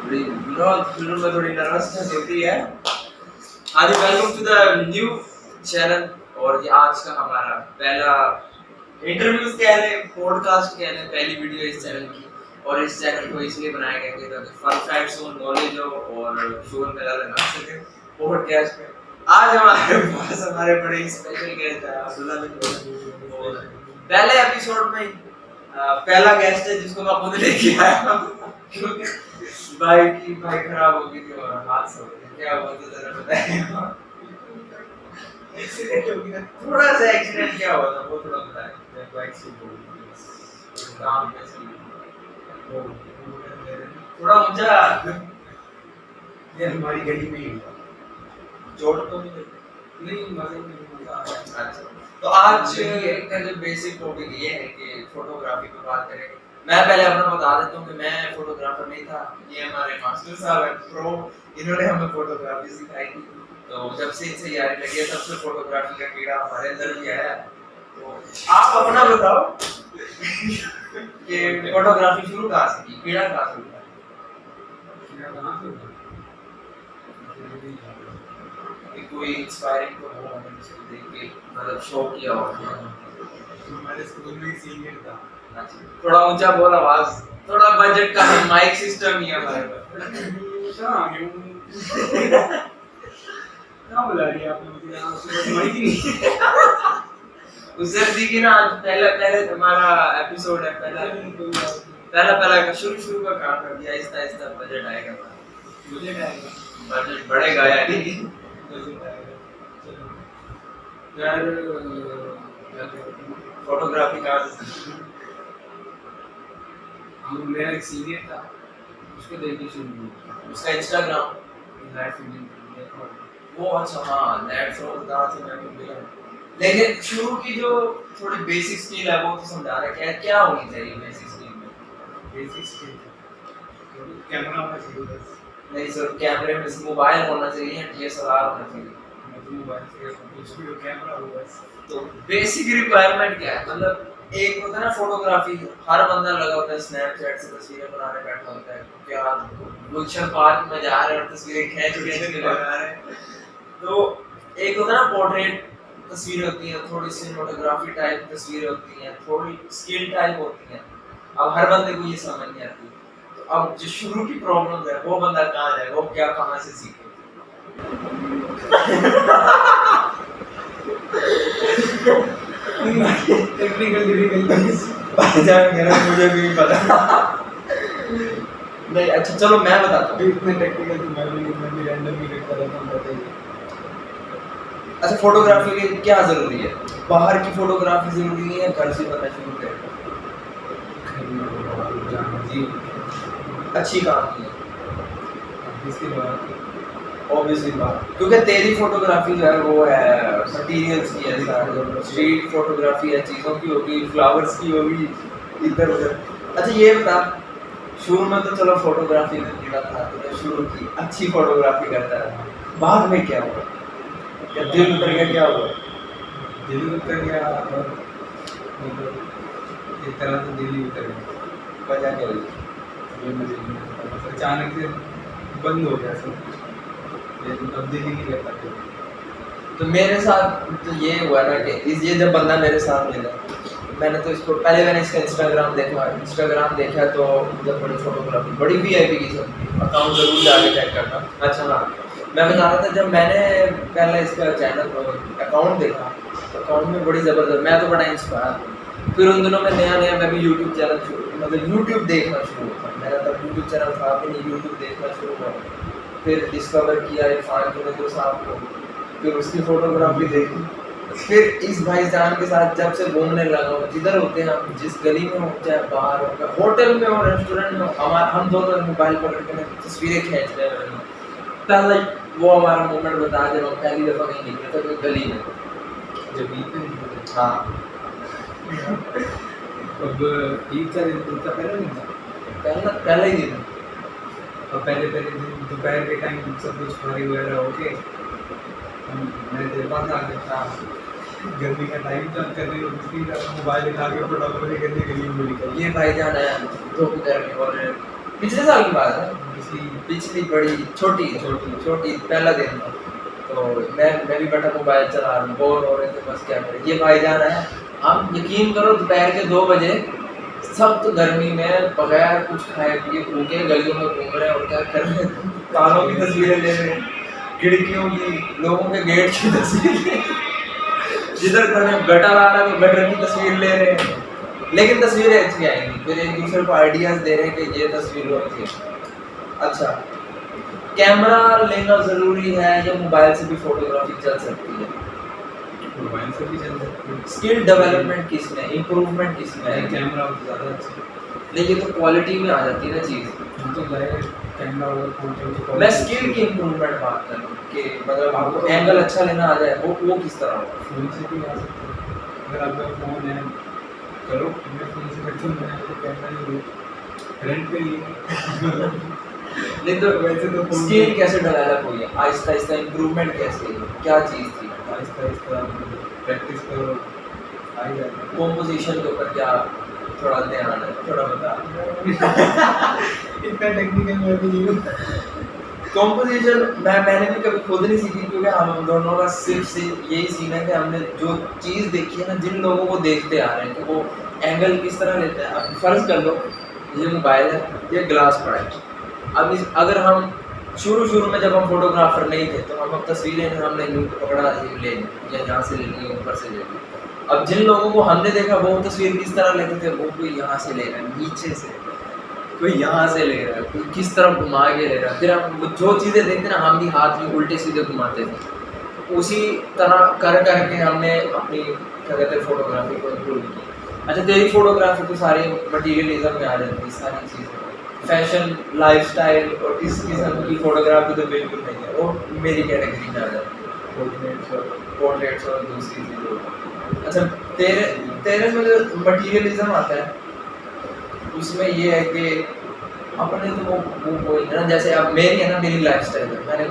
थोड़ी शुरू में थोड़ी नर्वसनेस होती है। हाँ जी, welcome to the new channel. और ये आज का हमारा पहला इंटरव्यू कह लें, पॉडकास्ट कह लें, पहली वीडियो इस चैनल की। और इस चैनल को इसलिए बनाया गया कि ताकि फन फैक्ट्स हो, नॉलेज हो और शोर मेला लगा सके पॉडकास्ट में। आज हमारे पास हमारे बड़े स्पेशल गेस्ट है अब्दुल्ला बिन। और पहले एपिसोड में पहला गेस्ट है जिसको मैं खुद लेके आया हूं। भाई खराब हो गई थी और हाथ से हो गया। क्या हुआ था जरा बताइए। एक्सीडेंट हो गया, थोड़ा सा एक्सीडेंट। क्या हुआ था वो थोड़ा बताएं। मैं बाइक से बोल काम पे से थोड़ा ऊंचा। ये हमारी गली में ही हुआ। चोट तो नहीं मजे में आया। अच्छा, तो आज का जो बेसिक टॉपिक ये है कि फोटोग्राफी पे बात करेंगे। मैं पहले अपना बता देता हूँ कि मैं फोटोग्राफर नहीं था। ये हमारे मास्टर साहब हैं प्रो, इन्होंने हमें फोटोग्राफी सिखाई थी। तो जब से इनसे यारी लगी है तब से फोटोग्राफी का कीड़ा हमारे अंदर भी आया है। तो आप अपना बताओ कि फोटोग्राफी शुरू कहाँ से की, कीड़ा कहाँ से हुआ? कीड़ा कहाँ से हुआ? कोई इंस्पायरिंग तो हो हमें इसको देख के मतलब शौक किया हो। हमारे स्कूल में सीनियर था। थोड़ा ऊंचा बोल, आवाज थोड़ा बजट का माइक सिस्टम ही है हमारे पास। क्या बोला रही है आपने मुझे? यहाँ से माइक ही नहीं। उस सर जी की ना आज पहले हमारा एपिसोड है, पहला शुरू का काम कर दिया। आहिस्ता बजट आएगा, बजट बढ़ेगा यानी यार फोटोग्राफी का हम मेरा एक सीनियर था, उसको देख के शुरू हुआ। उसका इंस्टाग्राम लाइव फीडिंग देखो वो। अच्छा हाँ, नेट फ्लो था तो मैं भी मिला। लेकिन शुरू की जो थोड़ी बेसिक स्किल है वो तो समझा रहे हैं। क्या होनी चाहिए बेसिक स्किल में? बेसिक स्किल कैमरा होना चाहिए बस। नहीं सर, कैमरे में मोबाइल होना चाहिए या डीएसएलआर होना चाहिए? मोबाइल से कुछ भी हो, कैमरा हो बस। तो बेसिक रिक्वायरमेंट क्या है? मतलब एक होता है ना फोटोग्राफी, हर बंदा लगा होता है स्नैपचैट से तस्वीरें बनाने बैठा होता है। क्या गुलशन पार्क में जा रहे हैं और तस्वीरें खींच के लगा रहे हैं। तो एक होता है ना पोर्ट्रेट तस्वीरें होती हैं, थोड़ी सिनेमेटोग्राफी टाइप तस्वीरें होती हैं, थोड़ी स्किल टाइप होती हैं। अब हर बंदे को ये समझ नहीं आती। तो अब जो शुरू की प्रॉब्लम है वो बंदा कहाँ जाएगा, वो क्या कहाँ से सीखे? टेक्निकल डिफिकल्टीज मेरा मुझे भी नहीं पता। नहीं अच्छा चलो मैं बताता हूँ। इतने टेक्निकल तो मैं भी रैंडम ही करता रहता हूँ, बताइए। अच्छा, फोटोग्राफी के क्या जरूरी है? बाहर की फोटोग्राफी जरूरी है, घर से पता शुरू करें? अच्छी काम की इसके बाद ऑब्वियसली बात, क्योंकि तेरी फोटोग्राफी जो है वो है मटीरियल्स की है, स्ट्रीट फोटोग्राफी है, चीज़ों की होगी, फ्लावर्स की होगी, इधर उधर। अच्छा ये बता, शुरू में तो चलो फोटोग्राफी में कीड़ा था, तो शुरू की अच्छी फोटोग्राफी करता है, बाद में क्या हुआ? क्या दिल उतर गया? क्या हुआ? दिल्ली उतर गया और मतलब एक तरह से दिल्ली उतर गया। वजह क्या हुई? ये मुझे नहीं पता, बस अचानक से बंद हो गया सब कुछ। लेकिन अब दिल्ली नहीं कर पाते। तो मेरे साथ तो ये हुआ ना कि ये जब बंदा मेरे साथ मिला, मैंने तो इसको मैंने इसका इंस्टाग्राम देखा तो जब बड़ी फोटोग्राफी बड़ी वीआईपी की सब अकाउंट जरूर जाके चेक करना। अच्छा हाँ, मैं बता रहा था जब मैंने पहले इसका चैनल अकाउंट देखा तो अकाउंट में बड़ी ज़बरदस्त, मैं तो बड़ा इंस्पायर। फिर उन दिनों में नया मैं भी यूट्यूब चैनल मतलब यूट्यूब देखना शुरू हुआ। मेरा तब यूट्यूब चैनल था भी नहीं, यूट्यूब देखना शुरू हुआ। फिर डिस्कवर किया इरफान जुनेदो साहब को, फिर उसकी फोटोग्राफी देखी। फिर इस भाईजान के साथ जब से घूमने लगा हूँ, जिधर होते हैं हम, जिस गली में हो, चाहे बाहर हो, होटल में हो, रेस्टोरेंट में हो, हम दोनों मोबाइल पकड़ के तस्वीरें खींच रहे हैं। पहले वो हमारा मोमेंट बता जब हम पहली दफ़ा कहीं निकले थे तो गली में, जब ईद में हाँ अब ईद का पहला दिन था, पहला ही दिन। और पहले दिन दोपहर के टाइम सब कुछ खाने वगैरह होके मैं तेरे पास आ गया। गर्मी का टाइम था, करने मोबाइल उठा के फोटोग्राफी करने के लिए निकल। ये भाईजान है तो गर्मी और पिछले साल की बात है, पिछली बड़ी छोटी छोटी पहला दिन था, तो मैं भी बैठा मोबाइल चला रहा हूँ, बोर हो रहे थे, बस क्या करें। ये भाईजान है, आप यकीन करो दोपहर के 2 बजे सख्त गर्मी में बगैर कुछ खाए पिए भूखे गलियों में घूम रहे हैं, और क्या कर रहे हैं, तारों की तस्वीरें ले रहे हैं, खिड़कियों की, लोगों के गेट की तस्वीरें, जिधर खड़े गटर आ रहा है तो गटर की तस्वीर ले रहे हैं, लेकिन तस्वीरें अच्छी आएंगी, फिर एक दूसरे को आइडियाज दे रहे हैं कि ये तस्वीर अच्छी है। अच्छा, कैमरा लेना जरूरी है या मोबाइल से भी फोटोग्राफी चल सकती है? मोबाइल से भी चल सकती है। स्किल डेवलपमेंट किसमें, इम्प्रूवमेंट किसमें है? कैमरा ज़्यादा अच्छा, लेकिन तो क्वालिटी में आ जाती है ना चीज़। हम तो डायरेक्ट कैमरा और फोटो। मैं स्किल की इम्प्रूवमेंट बात कर रहा हूँ कि मतलब आपको एंगल अच्छा लेना आ जाए, वो किस तरह होगा? फ़ोन से भी आ सकता है, अगर आपका फ़ोन है करो, मैं फ़ोन से करता हूँ, मैंने तो कैमरा नहीं लिया, रेंट पे लिया। नहीं तो वैसे तो स्किल कैसे डेवलप हुई है, आहिस्ता आहिस्ता इम्प्रूवमेंट कैसे हुई, क्या चीज़ थी? आहिस्ता आहिस्ता प्रैक्टिस करो, आ ही जाएगा। कॉम्पोजिशन के ऊपर क्या थोड़ा ध्यान है, थोड़ा बता। इतना टेक्निकल मैं भी नहीं हूँ। कॉम्पोजिशन मैंने भी कभी खुद नहीं सीखी, क्योंकि हम दोनों का सिर्फ यही सीन है कि हमने जो चीज़ देखी है ना, जिन लोगों को देखते आ रहे हैं कि वो एंगल किस तरह लेते हैं। अब फर्ज कर लो ये मोबाइल है, ये ग्लास पड़ा है, अब अगर हम शुरू में जब हम फोटोग्राफर नहीं थे तो हम तस्वीरें हमने यूँ पकड़ा ले ली या यहाँ से ले ली, ऊपर से ले ली। अब जिन लोगों को हमने देखा वो तस्वीर किस तरह लेते थे, वो कोई यहाँ से ले रहा है, नीचे से, कोई यहाँ से ले रहा है, कोई किस तरह घुमा के ले रहा है। फिर हम जो चीज़ें देखते ना, हम भी हाथ में उल्टे सीधे घुमाते थे, उसी तरह कर करके हमने अपनी क्या कहते हैं फोटोग्राफी को इम्प्रूव की। अच्छा, तेरी फोटोग्राफी तो सारी मटीरियलिज्म में आ जाती है, सारी चीज़ें फैशन लाइफस्टाइल और इस किस्म की फोटोग्राफी तो बिल्कुल नहीं है, वो मेरी कैटेगरी में आ जाती है, पोर्ट्रेट्स और दूसरी चीज़ें। अच्छा, तेरे में जो मटीरियलिज्म आता है उसमें ये है कि अपने तो वो है ना, जैसे अब मेरी है ना, मेरी लाइफस्टाइल है, मैंने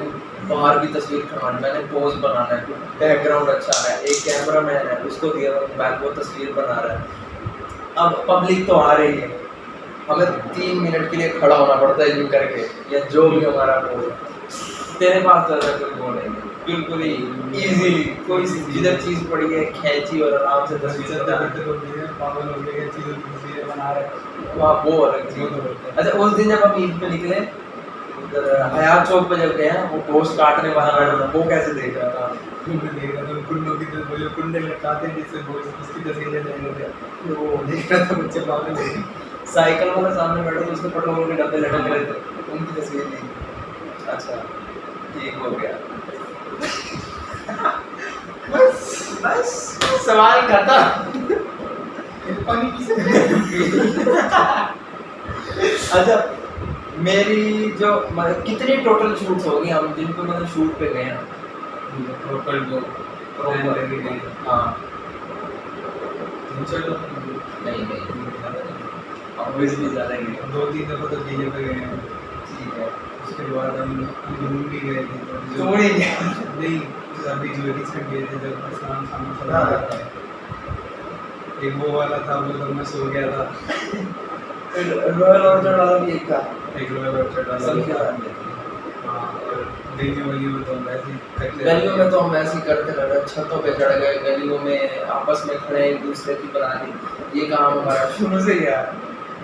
बाहर की तस्वीर खिंचवानी, मैंने पोज बनाना है, बैकग्राउंड अच्छा है, एक कैमरा मैन है उसको दिया मोबाइल, वो तस्वीर बना रहा है। अब पब्लिक तो आ रही है, हमें 3 मिनट के लिए खड़ा होना पड़ता है यूँ करके, या जो भी हमारा वो है। तेरे पास तो ऐसा कोई वो नहीं है, बिल्कुल ही इजीली कोई जिधर चीज़ पड़ी है खींची और आराम से तस्वीर पागल हो गए, चीज़ों की तस्वीरें बना रहे, वहाँ वो अलग चीज़। अच्छा, उस दिन जब हम ईद पे निकले, उधर हयात चौक पे जब गए हैं, वो पोस्ट काटने वाला बैठा था, वो कैसे देख रहा था? मैं देख रहा था कुंडों की जो कुंडे लटकाते हैं जिससे वो उसकी तस्वीरें लेंगे, तो वो देख रहा था, बच्चे पागल हो गए। साइकिल वाला सामने बैठा था, उसके पेट्रोल के डब्बे लटक रहे थे, उनकी तस्वीर ली। अच्छा, ठीक हो गया। बस सवाल खत्म। पानी पी सकते। अच्छा, मेरी जो मतलब कितनी टोटल शूट्स होगी हम जिनको मतलब शूट पे गए हैं? प्रॉपर जो हाँ, 3-4 नहीं ऑब्वियसली ज़्यादा ही है। 2-3 दफ़ा तो किले पे गए हैं। ठीक है, उसके बाद हम घूम भी गए थे, तो नहीं गया। नहीं अभी जो रिसेंट गए थे जब इस्लाम सामने हाँ। चला, एक वो वाला था, वो तो मैं सो गया था। रॉयल ऑर्चर्ड वाला भी एक था, एक रॉयल ऑर्चर्ड वाला सभी भी का था। हाँ, और गलियों में तो हम ऐसे ही करते गलियों में तो हम ऐसे ही करते रहे, छतों पे चढ़ गए, गलियों में आपस में खड़े एक दूसरे की बना ली। ये काम हमारा शुरू से ही है,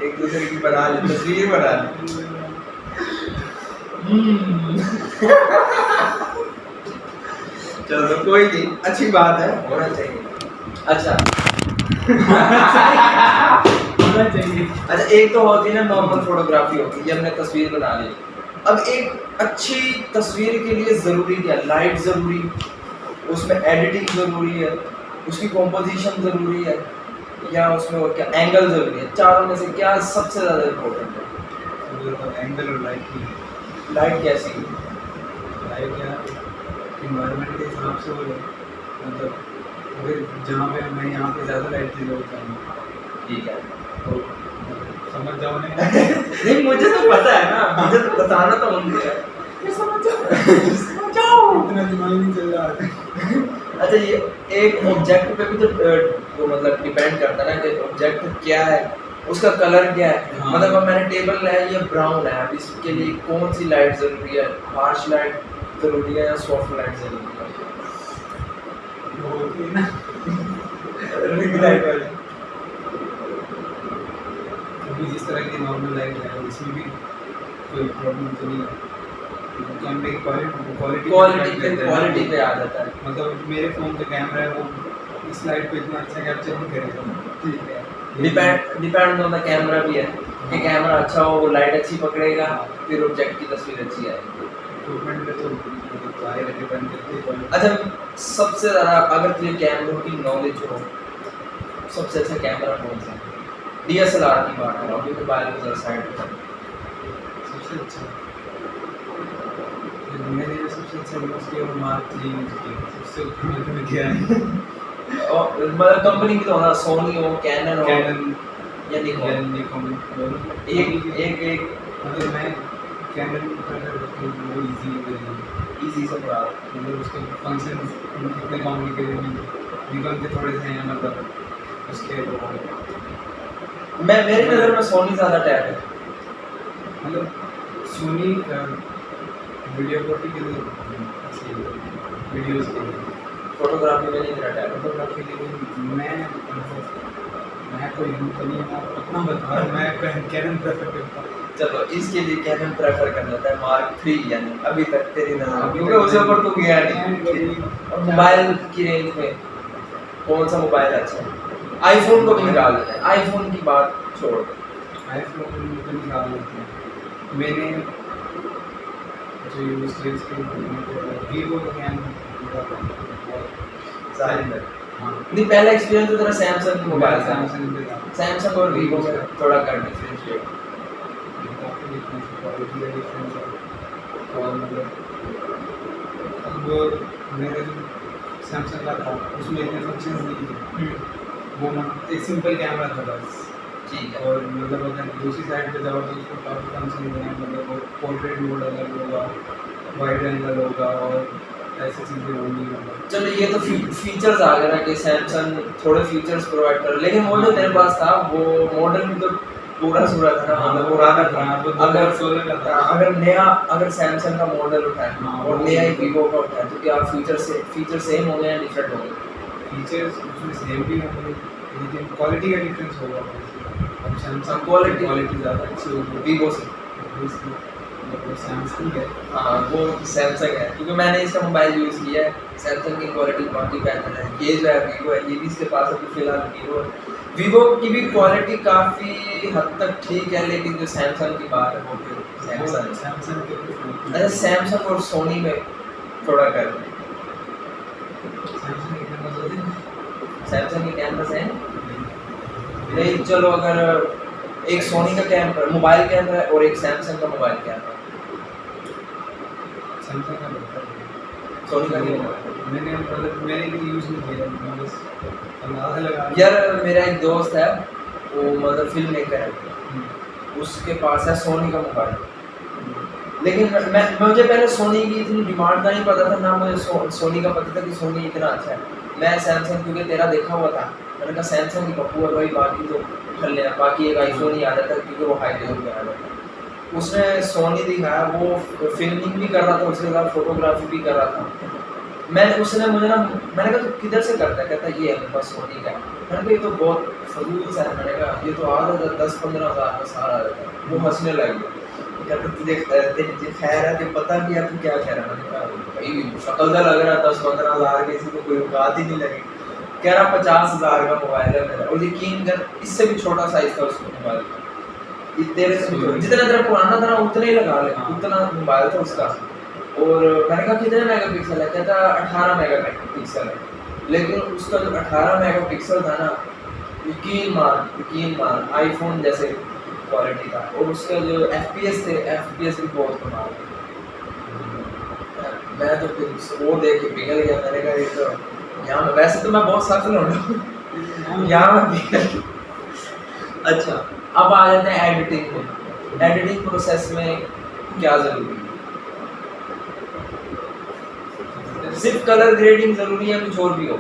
एक दूसरे की बना ली, तस्वीर बना ली। चलो कोई नहीं, अच्छी बात है, होना चाहिए। अच्छा होना चाहिए। अच्छा, एक तो होती है ना नॉर्मल फोटोग्राफी होती है, ये हमने तस्वीर बना ली। अब एक अच्छी तस्वीर के लिए ज़रूरी क्या? लाइट ज़रूरी, उसमें एडिटिंग ज़रूरी है, उसकी कॉम्पोजिशन ज़रूरी है, या उसमें और क्या एंगल ज़रूरी है? चारों में से क्या सबसे ज़्यादा इम्पोर्टेंट है? एंगल और लाइट की। लाइट कैसी? लाइट क्या इन्वायरमेंट के हिसाब से हो, मतलब अगर जहाँ पे मैं यहाँ पे ज़्यादा लाइट की जरूरत है, ठीक है, तो समझ जाओ नहीं। नहीं मुझे तो पता है ना, मुझे तो बताना तो उनको है। समझ जाओ। इतना दिमाग नहीं चल रहा है। अच्छा, ये एक ऑब्जेक्ट पे भी तो वो मतलब डिपेंड करता है ना कि ऑब्जेक्ट क्या है, उसका कलर क्या है, हाँ। मतलब अब मैंने टेबल लिया है, ये ब्राउन है, अब इसके लिए कौन सी लाइट जरूरी है, हार्श लाइट जरूरी है या सॉफ्ट लाइट जरूरी है? वो होती है ना रिंग लाइट वाली। अभी जिस तरह की नॉर्मल लाइट है इसमें भी कोई प्रॉब्लम तो नहीं है। कैमरे की क्वालिटी पे आ जाता है। मतलब मेरे फ़ोन का कैमरा है वो इस लाइट पे इतना अच्छा कैप्चर नहीं करेगा। ठीक है, डिपेंड ऑन द कैमरा भी है कि कैमरा अच्छा हो, वो लाइट अच्छी पकड़ेगा, फिर ऑब्जेक्ट की तस्वीर अच्छी आएगी। इक्विपमेंट पे तो ज़ाहिर है डिपेंड करती है क्वालिटी। अच्छा, सबसे ज़्यादा अगर तुझे कैमरों की नॉलेज हो, सबसे अच्छा कैमरा कौन सा है? डीएसएलआर की बात कर रहा हूँ क्योंकि बायोलॉजिकल साइड पे सबसे अच्छा मैंने जो सबसे अच्छा यूज़ किया वो मार्क 3 यूज़ किया। सबसे ऊपर में क्या है और मतलब कंपनी की तो होना, सोनी हो, कैनन हो कैनन या या निकॉन, निकॉन दोनों। एक मतलब मैं कैनन प्रेफर करता हूँ, वो इजी है, इजी से बड़ा। मतलब उसके फंक्शन इतने कॉम्प्लिकेटेड नहीं। निकॉन के थोड़े से हैं मतलब उसके वो मेरी नज़र में सोनी ज़्यादा टैग है। मतलब सोनी वीडियोग्राफी के लिए अच्छी है, वीडियोज़ के लिए। फोटोग्राफी में नहीं मेरा टैग है। फोटोग्राफी के लिए मैं कोई तो नहीं, मैं अपना बता रहा हूँ, मैं कैनन प्रेफर करता हूँ। चलो इसके लिए कैनन प्रेफर कर लेता है, मार्क 3 यानी अभी तक तेरी नज़र में, अभी क्योंकि तक उसके ऊपर तो गया मैं नहीं। कभी- और मोबाइल की रेंज में कौन सा मोबाइल अच्छा है? आईफोन को भी निकाल देते हैं, आईफोन की बात छोड़ दे। आईफोन तो निकाल लेते हैं। मैंने जो यूज़ किया इसके वीवो का कैमरा सारे में हाँ नहीं, पहला एक्सपीरियंस तो तेरा सैमसंग मोबाइल था। सैमसंग पे था। सैमसंग और वीवो में थोड़ा कर डिफरेंशिएट। काफ़ी डिफरेंस है, क्वालिटी का डिफरेंस है। और मतलब अब मेरा जो सैमसंग का था उसमें इतने फंक्शंस नहीं थे। वो मतलब एक सिंपल कैमरा था बस। ठीक है, और मतलब अगर दूसरी साइड पे जाओ तो उसको काफ़ी फंक्शन हैं, मतलब वो पोर्ट्रेट मोड अलग होगा, वाइड एंगल होगा और ऐसी चीज़ें होंगी। मतलब चलो ये तो फीचर्स आ गए ना कि सैमसंग थोड़े फीचर्स प्रोवाइड कर, लेकिन वो जो तेरे पास था वो मॉडल भी तो पूरा सूरा था ना, मतलब पुराना था। वो अगर 2016 का था। अगर सैमसंग का मॉडल उठाए हाँ, और वो- नया ही वीवो का उठाए तो क्या फीचर सेम होंगे या डिफरेंट होंगे? फीचर्स उसमें सेम भी होंगे लेकिन क्वालिटी का डिफरेंस होगा। अब सैमसंग क्वालिटी ज़्यादा अच्छी होगी वीवो से। मतलब सैमसंग है। हाँ वो सैमसंग है, क्योंकि मैंने इसका मोबाइल यूज़ किया है, सैमसंग की क्वालिटी काफ़ी बेहतर है। ये जो है वीवो है, ये भी इसके पास अभी फिलहाल वीवो है। वीवो की भी क्वालिटी काफ़ी हद तक ठीक है, लेकिन जो सैमसंग की बात है वो फिर सैमसंग है। सैमसंग के अच्छा, सैमसंग और सोनी में थोड़ा कर, सैमसंग के कैमरा होते हैं। सैमसंग के कैमरास हैं नहीं, चलो अगर एक सोनी का कैमरा मोबाइल कैमरा है और एक सैमसंग का मोबाइल कैमरा, सैमसंग का बेहतर है। सोनी का नहीं होगा। मैंने भी यूज़ नहीं किया, मैं बस अंदाज़ा लगा यार मेरा एक दोस्त है, वो मतलब फिल्म मेकर है, हम्म, उसके पास है सोनी का मोबाइल, लेकिन मुझे पहले सोनी की इतनी डिमांड का नहीं पता था ना, मुझे सोनी का पता था कि सोनी इतना अच्छा है। मैं सैमसंग क्योंकि तेरा देखा हुआ था, मैंने कहा सैमसंग की पप्पू है भाई, बाकी तो कर ले, बाकी एक आईफोन ही आ जाता है क्योंकि वो हाई लेवल पे आ जाता है। उसने सोनी दिखाया, वो फिल्मिंग भी कर रहा था, उसके बाद फोटोग्राफी भी कर रहा था। उसने मुझे ना, मैंने कहा तू किधर से करता है, कहता ये है मेरे पास सोनी का है। मैंने कहा ये तो बहुत फजूल सा है, मैंने कहा ये तो आ जाता 10-15 हज़ार का सारा आ जाता है। वो हंसने लग गया, कहता तुझे तेरी खैर है, तुझे पता भी है तू क्या कह रहा है। मैंने कहा भाई शक्ल सा लग रहा है 10-15 हज़ार के, किसी को कोई बात ही नहीं लगी। कह रहा 50 हज़ार का मोबाइल है मेरा, और यकीन कर इससे भी छोटा साइज था उसका मोबाइल का, तेरे से भी जितना तेरा पुराना था ना उतना ही लगा ले, उतना मोबाइल था उसका। और मैंने कहा कितने मेगापिक्सल है, कहता 18 मेगापिक्सल है, लेकिन उसका जो 18 मेगापिक्सल था ना, यकीन मान आईफोन जैसे क्वालिटी था, और उसका जो एफपीएस भी बहुत कमाल थे। मैं तो फिर वो देख के पिघल गया, मैंने कहा ये तो यहाँ, वैसे तो मैं बहुत सख्त लौटा यहाँ मैं पिघल गया। अच्छा, अब आ जाते हैं एडिटिंग में। एडिटिंग प्रोसेस में क्या ज़रूरी है? सिर्फ कलर ग्रेडिंग ज़रूरी है, कुछ और भी हो?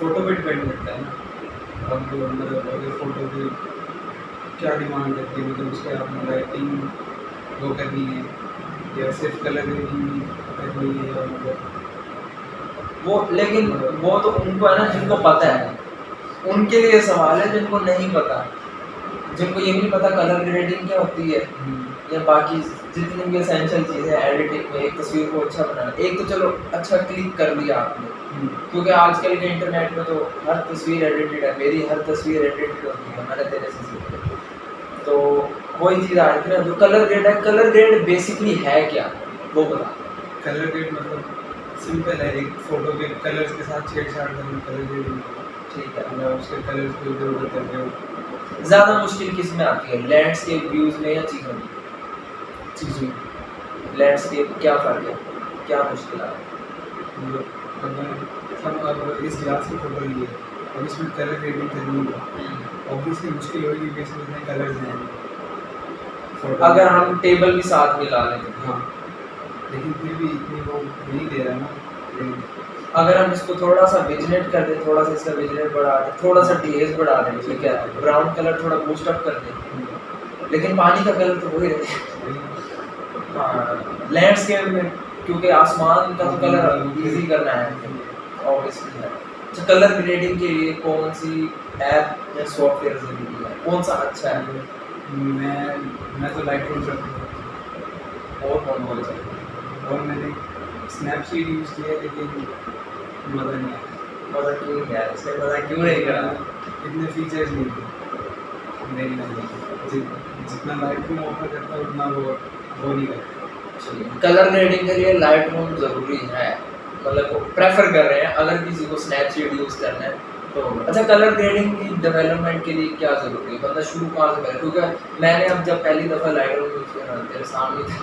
फोटो पे डिपेंड करता है ना। अब मतलब अगर फ़ोटो की क्या डिमांड करती है, मतलब उसके आपने लाइटिंग वो करनी है या सिर्फ कलर ग्रेडिंग करनी है, या मतलब वो लेकिन वो तो उनको है ना जिनको पता है, उनके लिए सवाल है। जिनको नहीं पता, जिनको ये नहीं पता कलर ग्रेडिंग क्या होती है या बाकी जितनी भी एसेंशियल चीज़ें एडिटिंग में एक तस्वीर को अच्छा बनाना, एक तो चलो अच्छा क्लिक कर लिया आपने, क्योंकि आजकल के इंटरनेट में तो हर तस्वीर एडिटेड है, मेरी हर तस्वीर एडिटेड होती है, मैंने तेरे से सीखी। तो वही चीज़ आ रही थी ना, जो कलर ग्रेड है, कलर ग्रेड बेसिकली है क्या वो बता। कलर ग्रेड मतलब सिंपल है, एक फ़ोटो के कलर्स के साथ छेड़छाड़ करना कलर ग्रेडिंग, ठीक है, या उसके कलर्स को इधर उधर कर रहे हो। ज़्यादा मुश्किल किस में आती है, लैंडस्केप व्यूज़ में या चीज़ों में? चीज़ों लैंडस्केप क्या फ़र्क है, क्या मुश्किल आ रही मतलब अब इस ग्लास की फ़ोटो ली है, अब इसमें कलर ग्रेडिंग करनी है, है? ऑब्वियसली मुश्किल होगी कि इसमें इतने कलर्स हैं फोटो अगर हम टेबल भी साथ मिला लें तो, हाँ, लेकिन फिर भी इतनी वो नहीं दे रहा ना। अगर हम इसको थोड़ा सा विजिनेट कर दें, थोड़ा सा इसका विजिनेट बढ़ा दें, थोड़ा सा टीएस बढ़ा दें, ठीक है, ब्राउन कलर थोड़ा बूस्ट अप कर दें, लेकिन पानी का कलर तो वही रहेगा। हाँ, लैंडस्केप में क्योंकि आसमान का तो कलर इजी करना है ऑब्वियसली है। तो कलर ग्रेडिंग के लिए कौन सी ऐप या सॉफ्टवेयर ज़रूरी है, कौन सा अच्छा है? मैं तो लाइटरूम करता हूँ, और कौन बोल सकते हैं? और मैंने स्नैपसीड यूज़ किया है, लेकिन मज़ा नहीं आया। मज़ा क्यों नहीं आया, इससे मज़ा क्यों नहीं करा? इतने फीचर्स नहीं थे मेरी नज़र, जितना लाइटरूम ऑफर करता है उतना वो नहीं करता। कलर ग्रेडिंग के लिए लाइट रूम ज़रूरी है, मतलब प्रेफर कर रहे हैं अगर किसी को स्नैपसीड यूज़ करना है तो। अच्छा, कलर ग्रेडिंग की डेवलपमेंट के लिए क्या ज़रूरी है, बंदा शुरू कहाँ से करे? क्योंकि मैंने अब जब पहली दफ़ा लाइट रूम यूज़ किया ना, तेरे सामने था,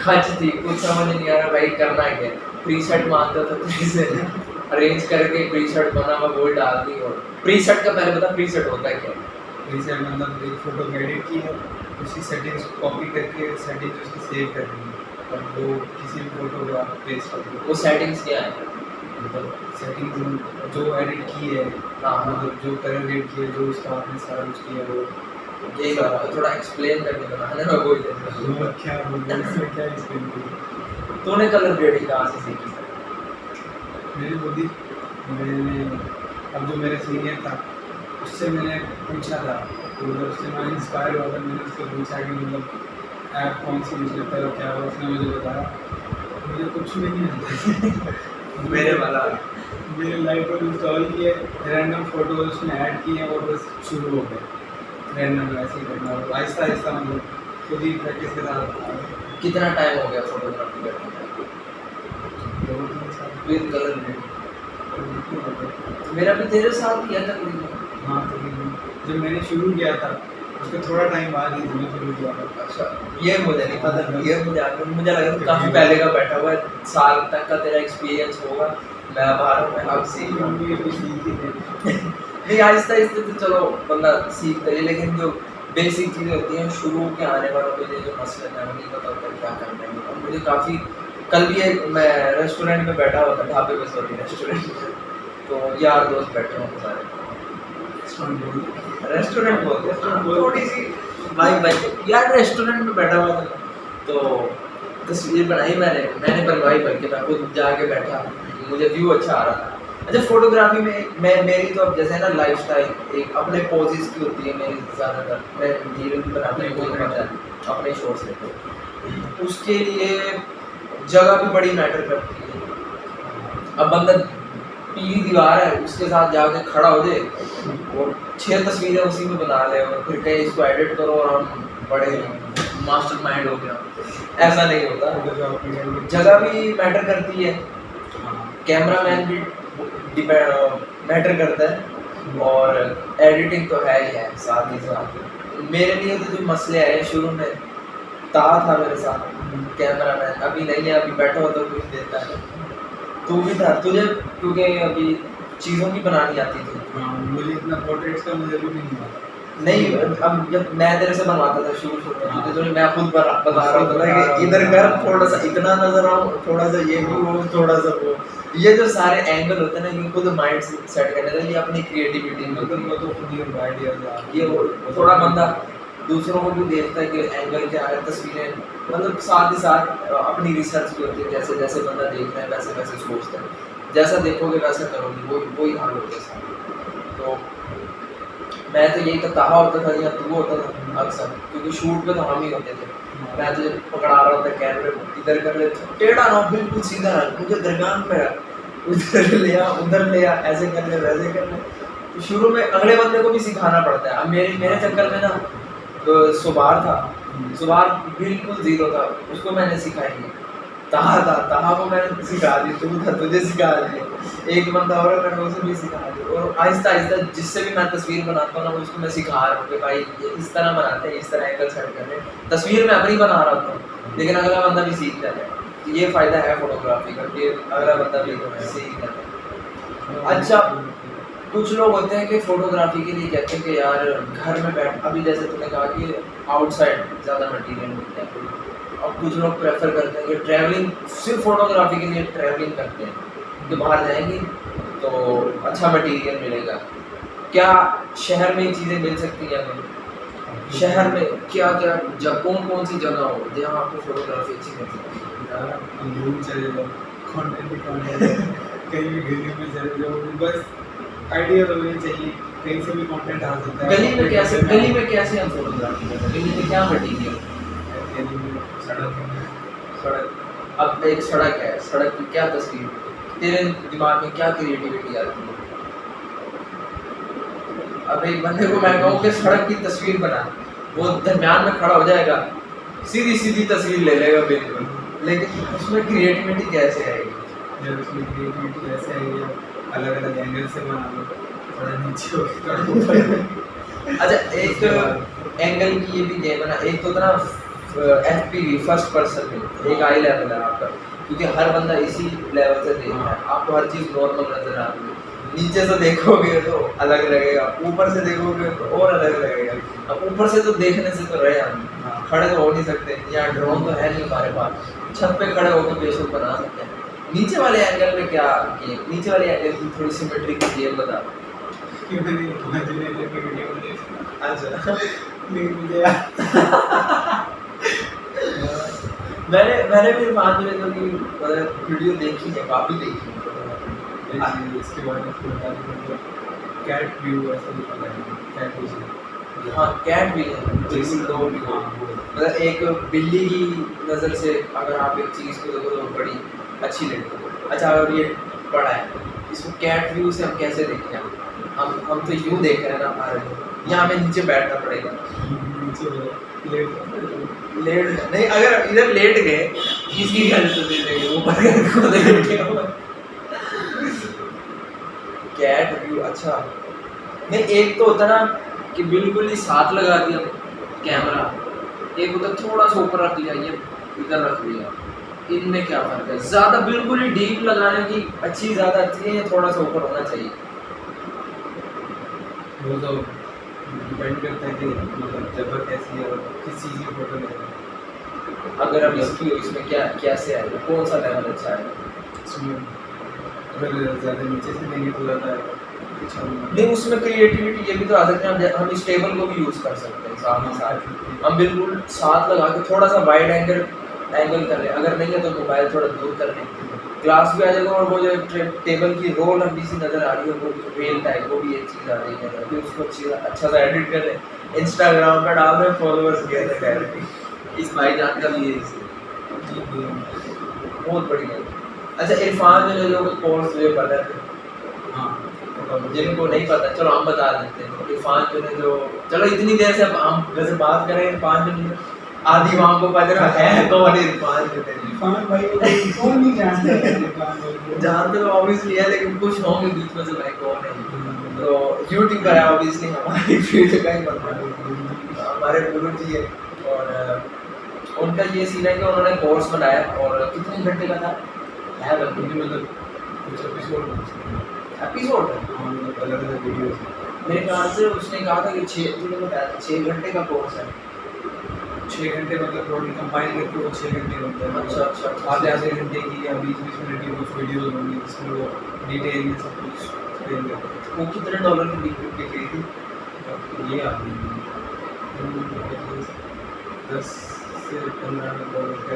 खच थी, कुछ समझ नहीं आ रहा भाई करना क्या। प्रीसेट मांगता था तेरे से, अरेंज करके प्रीसेट बना हुआ वो डाल दी। और प्रीसेट का पहले बता, प्रीसेट होता है क्या? प्रीसेट मतलब एक फ़ोटो एडिट की है, उसकी सेटिंग्स कॉपी करके सेटिंग्स उसकी सेव करनी है, और वो किसी भी फ़ोटो को आप पेस्ट कर दो। वो सेटिंग्स क्या है? मतलब सेटिंग्स जो एडिट की है, हाँ, मतलब जो कलर ग्रेड की है, जो उसका आपने सारा कुछ किया वो यही बात है, थोड़ा एक्सप्लेन करके बताना मैं वही देता। क्या बोलते हैं इसमें, क्या एक्सप्लेन करूँ। तूने कलर ग्रेडिंग कहाँ से सीखी? मेरी बुद्धि, मैंने अब जो मेरे सीनियर था उससे मैंने पूछा था, तो मतलब उससे मैं इंस्पायर हुआ था, मैंने उससे पूछा कि मतलब ऐप कौन सी यूज़ करता है और क्या हुआ, उसने मुझे बताया मुझे कुछ भी नहीं आता। मेरे वाला मैंने लाइटरूम इंस्टॉल किए, रैंडम फोटो उसमें ऐड किए और बस शुरू हो गए रैंडम ऐसे ही करना, और आहिस्ता आहिस्ता मतलब खुद ही प्रैक्टिस के साथ। कितना टाइम हो गया फोटोग्राफी करने का? 2-3 साल विद कलर ग्रेडिंग? तो मेरा भी तेरे साथ ही है तकरीबन। हाँ, तकरीबन जब मैंने शुरू किया था उसके थोड़ा टाइम बाद ही मैंने शुरू किया था। अच्छा, ये मुझे नहीं पता, ये मुझे लगा था काफ़ी पहले का बैठा हुआ है, साल तक का तेरा एक्सपीरियंस होगा। मैं अब आ रहा हूँ, मैं अब सीख रहा हूँ। मम्मी अभी सीखी है। नहीं, आहिस्ता आहिस्ता तो चलो बंदा सीखता है, लेकिन जो बेसिक चीज़ें होती हैं शुरू के आने वालों के लिए, जो मसले हैं नहीं पता होता क्या करना है। और मुझे काफ़ी, कल भी एक मैं रेस्टोरेंट में बैठा हुआ था, ढाबे में, सॉरी रेस्टोरेंट में, तो यार दोस्त बैठे हों सारे, रेस्टोरेंट बोलते हैं, थोड़ी सी वाइब भाई यार, रेस्टोरेंट में बैठा हुआ था तो तस्वीर बनाई मैंने बनवाई, बल्कि मैं खुद जाके बैठा, मुझे व्यू अच्छा आ रहा था। अच्छा, फोटोग्राफी में मैं मेरी तो अब जैसे है ना लाइफस्टाइल एक अपने पोजेस की होती है मेरी ज़्यादातर, मैं रील भी बनाते हैं, कोई पता है अपने शॉट्स लेते हैं, उसके लिए जगह भी बड़ी मैटर करती है। अब बंदा पीली दीवार है उसके साथ जाके खड़ा हो जाए और 6 तस्वीरें उसी में बना ले और फिर कहीं इसको एडिट करो और हम बड़े मास्टरमाइंड हो गया, ऐसा नहीं होता। जगह भी मैटर करती है, कैमरा मैन भी मैटर करता है, और एडिटिंग तो है ही है साथ ही साथ। मेरे लिए तो जो मसले आए शुरू में, था मेरे साथ कैमरा मैन, अभी नहीं है, अभी बैठा हो तो कुछ देता है। तू भी था, तुझे क्योंकि अभी चीज़ों की बनानी आती थी। हाँ, मुझे इतना पोर्ट्रेट्स का मुझे भी नहीं आता। नहीं, अब जब मैं तेरे से बनवाता था शुरू में, हाँ। तो मैं खुद बता रहा था ना कि इधर कर, थोड़ा सा इतना नजर आऊं, थोड़ा सा ये भी हो, थोड़ा सा वो, ये जो सारे एंगल होते हैं ना, ये खुद माइंड सेट करने का, ये अपनी क्रिएटिविटी में होती मतलब वो है। तो खुद ही आइडिया ये थोड़ा बंदा दूसरों को भी देखता है कि एंगल क्या है, तस्वीरें, मतलब साथ ही साथ अपनी रिसर्च भी होती है, जैसे जैसे बंदा देख रहा है वैसे वैसे सोचता है, जैसा देखोगे वैसा करोगे, वही हाल होता है सारा। तो मैं तो यही तो कहा होता था या तू होता था अक्सर, क्योंकि शूट पे तो हम ही होते थे। मैं तो जब पकड़ा रहा होता कैमरे को, इधर कर ले, टेढ़ा ना बिल्कुल सीधा रख, मुझे दरगान में रख, उधर ले आ, उधर ले आ, ऐसे कर ले वैसे कर ले। तो शुरू में अगले बंदे को भी सिखाना पड़ता है। अब मेरे मेरे चक्कर में ना सुबार था, सुबार बिल्कुल जीरो था, उसको मैंने सिखाई नहीं। तहा को मैंने सिखा दी, तुझे सिखा दी, एक बंदा और है, मैंने उसे भी सिखा दी, और आहिस्ता आहिस्ता जिससे भी मैं तस्वीर बनाता हूँ ना, उसको मैं सिखा रहा हूँ कि भाई ये इस तरह बनाते हैं, इस तरह एंगल सेट करते हैं। तस्वीर मैं अपनी बना रहा हूँ, लेकिन अगला बंदा भी सीख जाता है। तो ये फ़ायदा है फोटोग्राफी का कि अगला बंदा भी सीख जाता है। अच्छा, कुछ लोग होते हैं कि फोटोग्राफी के लिए कहते हैं कि यार घर में बैठ, अभी जैसे तूने कहा कि आउटसाइड ज़्यादा मटेरियल मिलता है, और कुछ लोग प्रेफर करते हैं कि ट्रैवलिंग, सिर्फ फोटोग्राफी के लिए ट्रैवलिंग करते हैं कि बाहर जाएंगे तो अच्छा मटेरियल मिलेगा। क्या शहर में ये चीज़ें मिल सकती हैं हमें? शहर में क्या क्या कौन सी जगह हो जहाँ आपको फोटोग्राफी अच्छी मिल सकती है? घूम चले जाओ, कंटेंट ही content, कहीं भी गली में चले जाओ, बस आइडिया होनी चाहिए, कहीं से भी कंटेंट आ सकता है। गली में कैसे हम फोटोग्राफी करते हैं? गली में क्या मटेरियल? गली में सड़क में, सड़क, अब एक सड़क है, सड़क की क्या तस्वीर, तेरे दिमाग में क्या क्रिएटिविटी आती है? अब एक बंदे को मैं कहूँ कि सड़क की तस्वीर बना, वो दरम्यान में खड़ा हो जाएगा, सीधी सीधी तस्वीर ले लेगा बिल्कुल, लेकिन उसमें क्रिएटिविटी कैसे आएगी? जब उसमें क्रिएटिविटी कैसे आएगी, अलग अलग एंगल से बना लो, थोड़ा नीचे हो थोड़ा ऊपर। अच्छा, एक एंगल की ये भी गेम है ना, एक तो ना FPV, फर्स्ट पर्सन में, एक आई लेवल है आपका, क्योंकि हर बंदा इसी लेवल से देख रहा है, आपको हर चीज़ नॉर्मल नजर आ रही है। नीचे से देखोगे तो अलग लगेगा, ऊपर से देखोगे तो और अलग लगेगा। अब ऊपर से तो देखने से तो रहे हम, खड़े तो हो नहीं सकते, यहाँ ड्रोन तो है नहीं हमारे पास, छत पे खड़े होकर बेशक बना सकते हैं। नीचे वाले एंगल में क्या गेम, नीचे वाले एंगल की थोड़ी सिमेट्री की गेम बता। अच्छा मैंने भी इरफान जो की वीडियो देखी है, काफ़ी देखी है। इसके बाद कैट व्यू ऐसा भी पता है, कैट व्यू, हाँ कैट भी है, बिल्कुल दो भी हो, मतलब एक बिल्ली की नज़र से अगर आप एक चीज़ को देखो तो बड़ी अच्छी लगती है। अच्छा, अगर ये बड़ा है, इसको कैट व्यू से हम कैसे देखें? हम तो यूँ देख रहे हैं ना हमारे, यहाँ हमें नीचे बैठना पड़ेगा, लेट नहीं, अगर इधर लेट गए किसकी हेल्प तो दे देंगे, ऊपर खुद लेटे हो। कैट व्यू, अच्छा नहीं, एक तो होता ना कि बिल्कुल ही साथ लगा दिया कैमरा, एक होता थोड़ा सा ऊपर रख लिया, ये इधर रख लिया, इनमें क्या फर्क है? ज़्यादा बिल्कुल ही डीप लगाने की अच्छी ज़्यादा अच्छी है, थोड़ा सा ऊपर होना चाहिए। वो तो डिपेंड करता है कि मतलब जगह कैसी है और किस चीज़ की फोटो ले रहे हैं। अगर अब इसकी इसमें क्या कैसे आएगा, कौन सा लेवल अच्छा है? इसमें अगर ज़्यादा नीचे से लेंगे तो ज़्यादा अच्छा होगा। नहीं, उसमें क्रिएटिविटी ये भी तो आ सकते हैं, हम स्टेबल को भी यूज़ कर सकते हैं साथ ही साथ, हम बिल्कुल साथ लगा के थोड़ा सा वाइड एंगल कर लें, अगर नहीं है तो मोबाइल थोड़ा दूर कर लें, ग्लास भी आ जाएगा, और वो जो टेबल की रोल लंबी सी नज़र आ रही है, वो रेल टाइप, वो भी एक चीज़ आ रही है, फिर उसको अच्छा सा एडिट कर लें, इंस्टाग्राम पर डाल दें, फॉलोअर्स किया था डायरेक्टली, इस भाईजान का भी ये बहुत बढ़िया। अच्छा, इरफान जो लोग कोर्स जो पढ़ रहे थे, हाँ, जिनको नहीं पता, चलो हम बता देते हैं। इरफान जो चलो इतनी देर से हम वैसे बात करें, इरफान जो आधी वहाँ को पता रहा है कौन है इरफान भाई कौन नहीं जानते हैं, जानते तो ऑब्वियसली है, लेकिन कुछ होंगे बीच में से भाई कौन है, तो यूट्यूबर है ऑब्वियसली, हमारी फील्ड का ही बंदा है, हमारे गुरु जी है, और उनका ये सीन है कि उन्होंने कोर्स बनाया, और कितने घंटे का था है मतलब कुछ एपिसोड एपिसोड अलग अलग वीडियोस मेरे ख्याल से उसने कहा था कि 6 घंटे का कोर्स है। 6 घंटे मतलब टोटल कंबाइन करके वो 6 घंटे होते हैं। अच्छा अच्छा अच्छा। आधे घंटे की या 20-20 मिनट की कुछ वीडियोस होंगी जिसमें वो डिटेल में सब कुछ एक्सप्लेन करते हैं। वो कितने डॉलर की बिक रही थी? ये आदमी 10 से 15 डॉलर के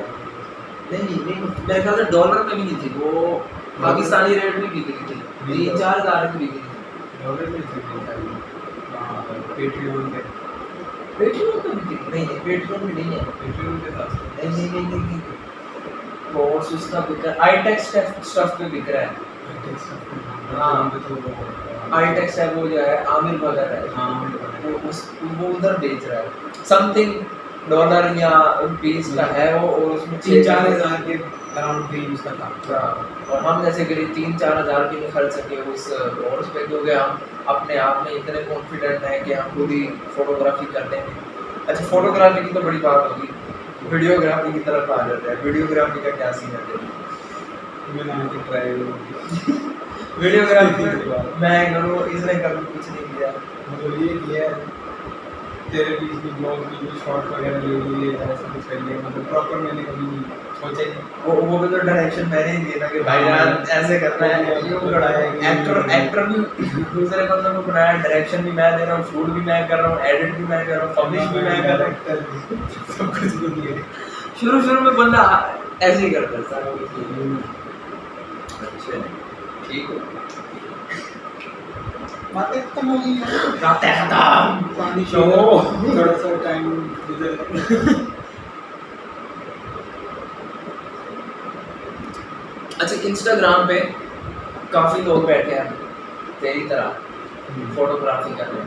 नहीं मेरे ख्याल से डॉलर में भी नहीं थी वो, पाकिस्तानी रेट में बिक रही थी, 3-4 हज़ार की बिक रही थी। डॉलर में चाहिए। हाँ पेट्रियन पे पेट्रोल में भी बिक नहीं है, पेट्रोल में नहीं है। पेट्रियन के साथ नहीं कोर्स उसका बिक रहा है, आईटेक स्टफ पे बिक रहा है। हाँ। आईटेक है वो जो है आमिर भगत है, वो उधर बेच रहा है समथिंग डॉलर या रुपीस का है वो, और उसमें 3-4 हज़ार के अराउंड भी उसका था। हाँ, और हम जैसे करीब 3-4 हज़ार भी नहीं खर्च सके उस कोर्स पे, क्योंकि हम अपने आप में इतने कॉन्फिडेंट हैं कि हम खुद ही फोटोग्राफी कर लेंगे। अच्छा फोटोग्राफी की तो बड़ी बात होगी, वीडियोग्राफी की तरफ आ जाते हैं। वीडियोग्राफी का क्या सीन है तेरा? मैंने तो ट्राई वीडियोग्राफी मैं करूँ, इसने कभी कुछ नहीं किया। मतलब ये किया है तेरे बीच में ब्लॉग में शॉर्ट वगैरह ले लिए ऐसा कुछ कर लिया, मतलब प्रॉपर मैंने कभी नहीं सोचा ही। वो भी तो डायरेक्शन मैंने ही दिया ना कि भाई यार ऐसे करना है, यूं करना है। एक्टर भी दूसरे बंदों को बनाया, डायरेक्शन भी मैं दे रहा हूँ, शूट भी मैं कर रहा हूँ, एडिट भी मैं कर रहा हूँ, पब्लिश भी मैं कर रहा हूँ, सब कुछ तो किया। शुरू में बंदा ऐसे ही करता है सारा कुछ। अच्छा ठीक है, बातें खत्म हो गई हैं। बातें खत्म, पानी शो थोड़ा सा टाइम गुजर। अच्छा इंस्टाग्राम पे काफी लोग बैठे हैं तेरी तरह फोटोग्राफी करने,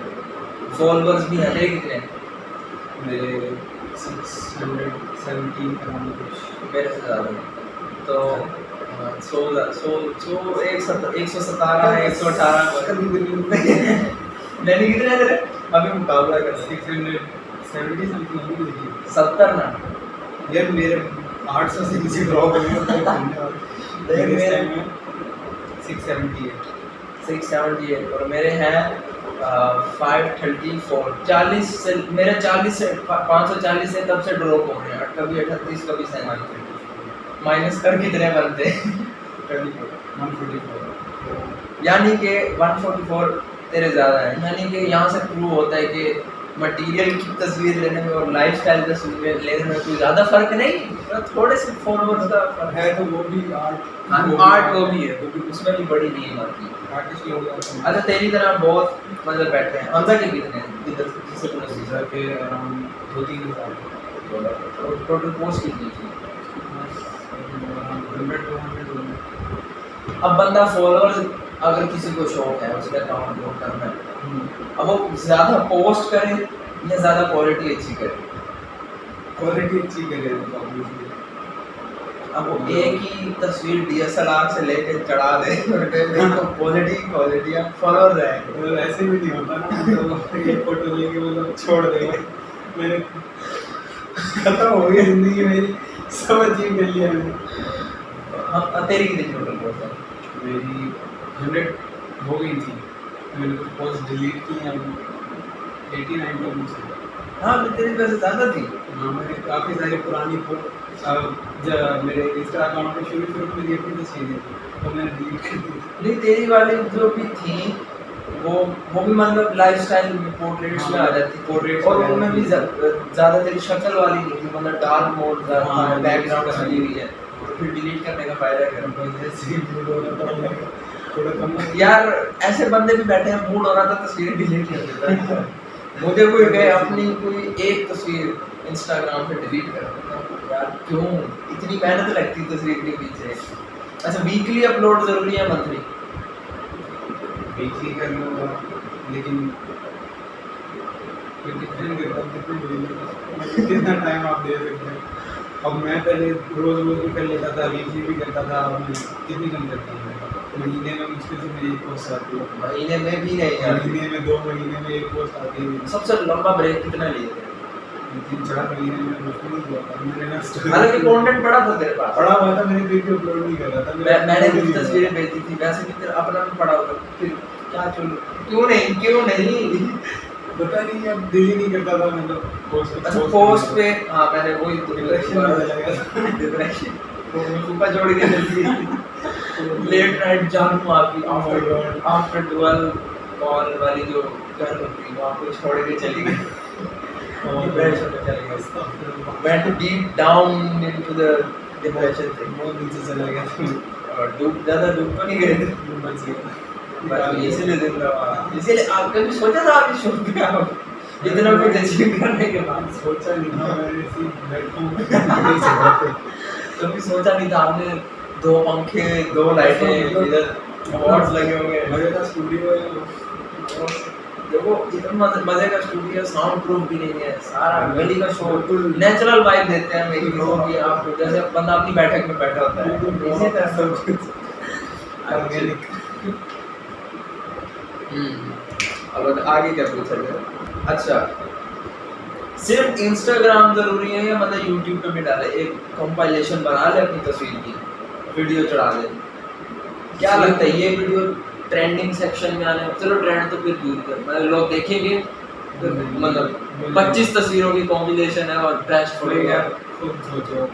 फॉलोअर्स भी हैं तेरे कितने? मेरे 617 अराउंड कुछ। मेरे से ज़्यादा हैं। तो 117 118 नहीं कितने हैं तेरे? अभी मुकाबला कर 670 समथिंग होगी देखिए। 70 ना यार मेरे 800 से नीचे ड्रॉप हो गया। मेरे 678 678 और मेरे हैं 534 40 से, मेरे 40 से 540 से तब से ड्रॉप हो गए हैं, कभी 38 कभी 37 माइनस कर कितने बनते हैं? 144। यानी कि 144 तेरे ज़्यादा है, यानी कि यहाँ से प्रूव होता है कि मटेरियल की तस्वीर लेने में और लाइफस्टाइल तस्वीर लेने में कोई ज़्यादा फर्क नहीं, मतलब थोड़े से फॉलोअर्स का फर्क है तो वो भी आर्ट। आर्ट वो भी है, क्योंकि उसमें भी बड़ी नीम आती है। आर्टिस्ट लोग अच्छा तेरी तरह बहुत मतलब बैठे हैं, हमजा के कितने हैं इधर जिससे तूने सीखा? के अराउंड 2-3 हज़ार टोटल पोस्ट कितनी थी? 100-200। अब बंदा फॉलोअर्स अगर किसी को शौक है उसका अकाउंट ग्रो करना है, अब वो ज़्यादा पोस्ट करे या ज़्यादा क्वालिटी अच्छी करे? क्वालिटी अच्छी करे ऑब्वियसली। अब वो एक ही तस्वीर DSLR से लेके चढ़ा दे तो क्वालिटी या फॉलोअर है मतलब ऐसे भी नहीं होता ना, तो ये फोटो लेके मतलब छोड़ देंगे। मैंने खत्म हो गई जिंदगी मेरी, सब अचीव कर लिया मैंने। तेरी कितनी टोटल पोस्ट है? मेरी 100 हो गई थी, मैंने कुछ पोस्ट डिलीट की हैं, 89 तो मुझे। हाँ तेरी वैसे ज़्यादा थी। हाँ मैंने काफ़ी सारी पुरानी जब मेरे इंस्टा अकाउंट में शुरू में ये अपनी तस्वीरें थी तो मैंने डिलीट कर दी। नहीं तेरी वाली जो भी थी वो भी मतलब लाइफस्टाइल पोर्ट्रेट्स में आ जाती पोर्ट्रेट्स और उनमें भी ज़्यादा तेरी शक्ल वाली नहीं थी, मतलब डार्क मोड हाँ, बैकग्राउंड चली हुई है, तो फिर डिलीट करने का फायदा क्या? थोड़ा कम यार ऐसे बंदे भी बैठे हैं, मूड हो रहा था तस्वीरें डिलीट कर देता है। मुझे कोई गए अपनी कोई एक तस्वीर इंस्टाग्राम पे डिलीट कर देता हूं, यार क्यों इतनी मेहनत लगती है तस्वीर के पीछे? अच्छा वीकली अपलोड जरूरी है मंथली? वीकली कर लूँगा लेकिन डिपेंड करता है कितना टाइम आप दे सकते हैं। अब मैं पहले रोज़ भी कर लेता था, वीकली भी करता था, अब मैं कितनी कम करता हूँ। महीने में मुश्किल से मेरी एक पोस्ट आती है, महीने में भी नहीं यार, महीने में 2 महीने में एक पोस्ट आती है। सबसे लंबा ब्रेक कितना लिए थे? 3-4 महीने में मुश्किल नहीं हुआ था। मैंने ना हालांकि कंटेंट पड़ा था तेरे पास, पड़ा हुआ था, मैंने वीडियो अपलोड नहीं करा था। मैंने कुछ तस्वीरें भेजी थी, वैसे भी तेरा अपना भी पड़ा होगा, फिर क्या चुन, क्यों नहीं पता नहीं, अब दिल ही नहीं करता था मतलब पोस्ट अच्छा पोस्ट पे, हाँ मैंने वही डिप्रेशन में चला गया। डिप्रेशन ऊपर जोड़ के चलती लेट नाइट जानू आपकी आफ्टर 12 कॉल वाली जो घर होती है, वहाँ पे छोड़ के चली गई, डिप्रेशन में चली गई, went deep down into the depression thing, बहुत नीचे चला गया था। और ज़्यादा डूब तो नहीं गए थे, बच गया। बस इसीलिए जिंदा हुआ। इसीलिए आप कभी सोचा था आप इस शो पे आओगे? इतना कुछ अचीव करने के बाद सोचा नहीं था, मैं ऐसे ही बैठा हूँ। कभी सोचा नहीं था आपने 2 पंखे 2 लाइटें इधर अवार्ड्स लगे होंगे, मजे का स्टूडियो है। देखो इतना मजे का स्टूडियो, साउंड प्रूफ भी नहीं है, सारा गली का शो नेचुरल वाइब देते हैं मेरी लोगों की, आप जैसे बंदा अपनी बैठक में बैठा होता है इसी तरह सब कुछ ऑर्गेनिक। अब आगे क्या पूछा जाए? अच्छा सिर्फ इंस्टाग्राम जरूरी है या मतलब यूट्यूब पे भी डाले, एक कंपाइलेशन बना ले अपनी तस्वीर की, वीडियो चढ़ा ले, क्या लगता है ये वीडियो ट्रेंडिंग सेक्शन में आने, चलो ट्रेंड तो फिर दूर कर, मतलब लोग देखेंगे तो मतलब 25 तस्वीरों की कॉम्बिनेशन है और बेस्ट पड़ेगा। फोटो, खुद सोचो,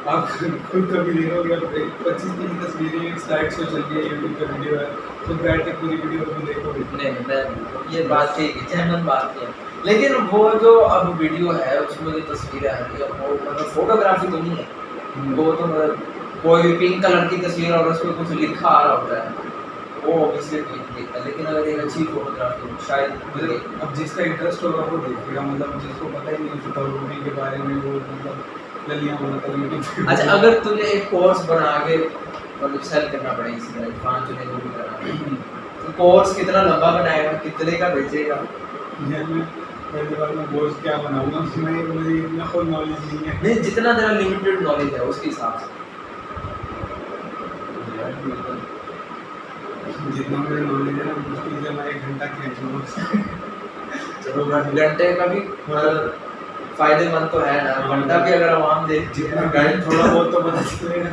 आप खुद कभी देखोगे 25-30 तस्वीरें स्लाइड शो चल रही है, यूट्यूब पे वीडियो है, खुद बैठ के पूरी वीडियो को देखोगे। नहीं मैं ये बात ठीक है, जेन्युइन बात है, लेकिन वो जो अब वीडियो है उसमें जो तस्वीरें आ रही है वो मतलब फोटोग्राफी तो नहीं है, वो तो मतलब कोई भी पिंक कलर की तस्वीर और उसमें कुछ लिखा आ रहा होता है, वो ऑब्वियसली ठीक दिखता है, लेकिन अगर एक अच्छी फोटोग्राफी हो शायद मतलब अब जिसका इंटरेस्ट होगा वो देखेगा, मतलब जिसको पता ही नहीं फोटोग्राफी के बारे में वो मतलब ललियां बनाता है यूट्यूब। अच्छा अगर तुझे एक कोर्स बना के मतलब सेल करना पड़े इसी तरह 5 जने को भी करना, तो कोर्स कितना लंबा बनाएगा, कितने का बेचेगा? मैं पहली बार मैं कोर्स क्या बनाऊंगा, मैं मुझे इतना खुद नॉलेज नहीं है। नहीं जितना तेरा लिमिटेड नॉलेज है उसके हिसाब से, जितना मुझे नॉलेज है ना मुश्किल से मैं 1 घंटा खींच लूँगा। चलो घंटे का भी फायदेमंद तो है ना, घंटा भी अगर आवाम दे जितना गाइड थोड़ा बहुत तो पता चलेगा।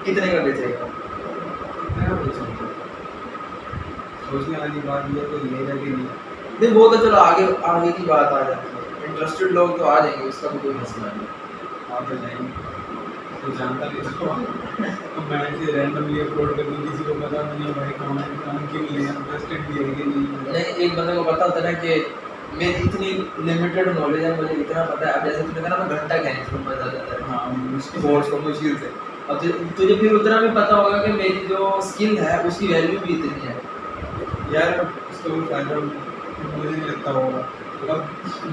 कितने का बेचेगा? मैं पूछूंगा, सोचने वाली बात ये तो लेगा कि नहीं। नहीं वो तो चलो आगे आगे की बात आ जाती है, इंटरेस्टेड लोग तो आ जाएंगे, उसका भी कोई मसला नहीं। आप तो जाएंगे, तो जानता नहीं तो मैं ऐसे रैंडमली अपलोड कर दूँ, किसी को पता नहीं भाई कमेंट काम क्यों नहीं है, इंटरेस्टेड भी है कि नहीं। नहीं एक बंदे को पता होता है ना कि मेरी इतनी लिमिटेड नॉलेज है, मुझे इतना पता है, अब जैसे तूने कहा ना मैं घंटा खींच लूँगा ज़्यादातर हाँ मुश्किल कोर्स को मुश्किल से, अब तुझे फिर उतना भी पता होगा कि मेरी जो स्किल है उसकी वैल्यू भी इतनी है। यार उसका कोई फायदा मुझे नहीं लगता होगा। अब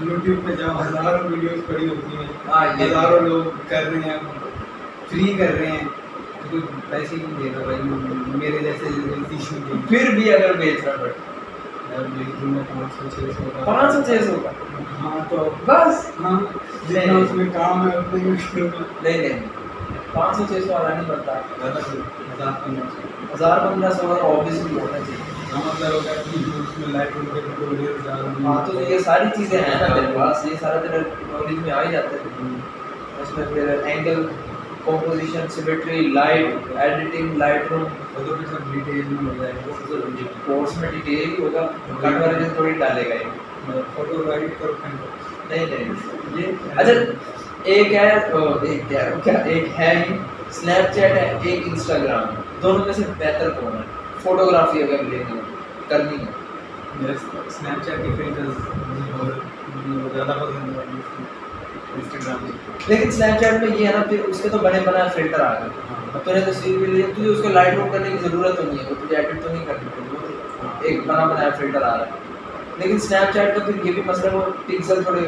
यूट्यूब पे जहाँ हज़ारों वीडियोस पड़ी होती हैं, हाँ, ये हज़ारों लोग कर रहे हैं, फ्री कर रहे हैं, तो पैसे नहीं दे रहा भाई, मेरे जैसे फिर भी अगर बेचना पड़े यार मेरी कीमत 500-600 का। 500-600 का, हाँ तो बस हाँ जितना उसमें काम है उतना ही मुश्किल में। नहीं 500-600 वाला नहीं बनता, ज़्यादा 1000-1500 1000-1500 का ऑब्वियसली होना चाहिए। का मतलब होगा कि उसमें लाइट उनके ट्यूटोरियल डाल रहे हैं। हाँ तो ये सारी चीज़ें हैं ना तेरे पास, ये सारा तेरे नॉलेज में आ ही जाता है, उसमें फिर angle, composition, symmetry, light, editing, light room, वो तो फिर सब डिटेल में हो जाएगा। कोर्स में डिटेल ही होगा, कट वर्जन थोड़ी डालेगा ये। मतलब फोटो एडिट करो फिर नहीं ये अच्छा एक है एक है स्नैपचैट है, एक इंस्टाग्राम है, दोनों में से बेहतर कौन है फोटोग्राफी अगर लेनी है करनी है? मेरे स्नैपचैट के फिल्टर्स ज़्यादा पसंद है इंस्टाग्राम में। लेकिन स्नैपचैट में ये है ना, फिर उसके तो बने बनाए फिल्टर आ गए, अब तूने तस्वीर भी ली, तुझे उसको लाइट रूम करने की ज़रूरत तो नहीं है, वो तुझे एडिट तो नहीं करनी पड़ेगी, वो तो एक बना बनाया फिल्टर आ रहा है। लेकिन स्नैपचैट का फिर ये भी मसला, वो पिक्सल थोड़े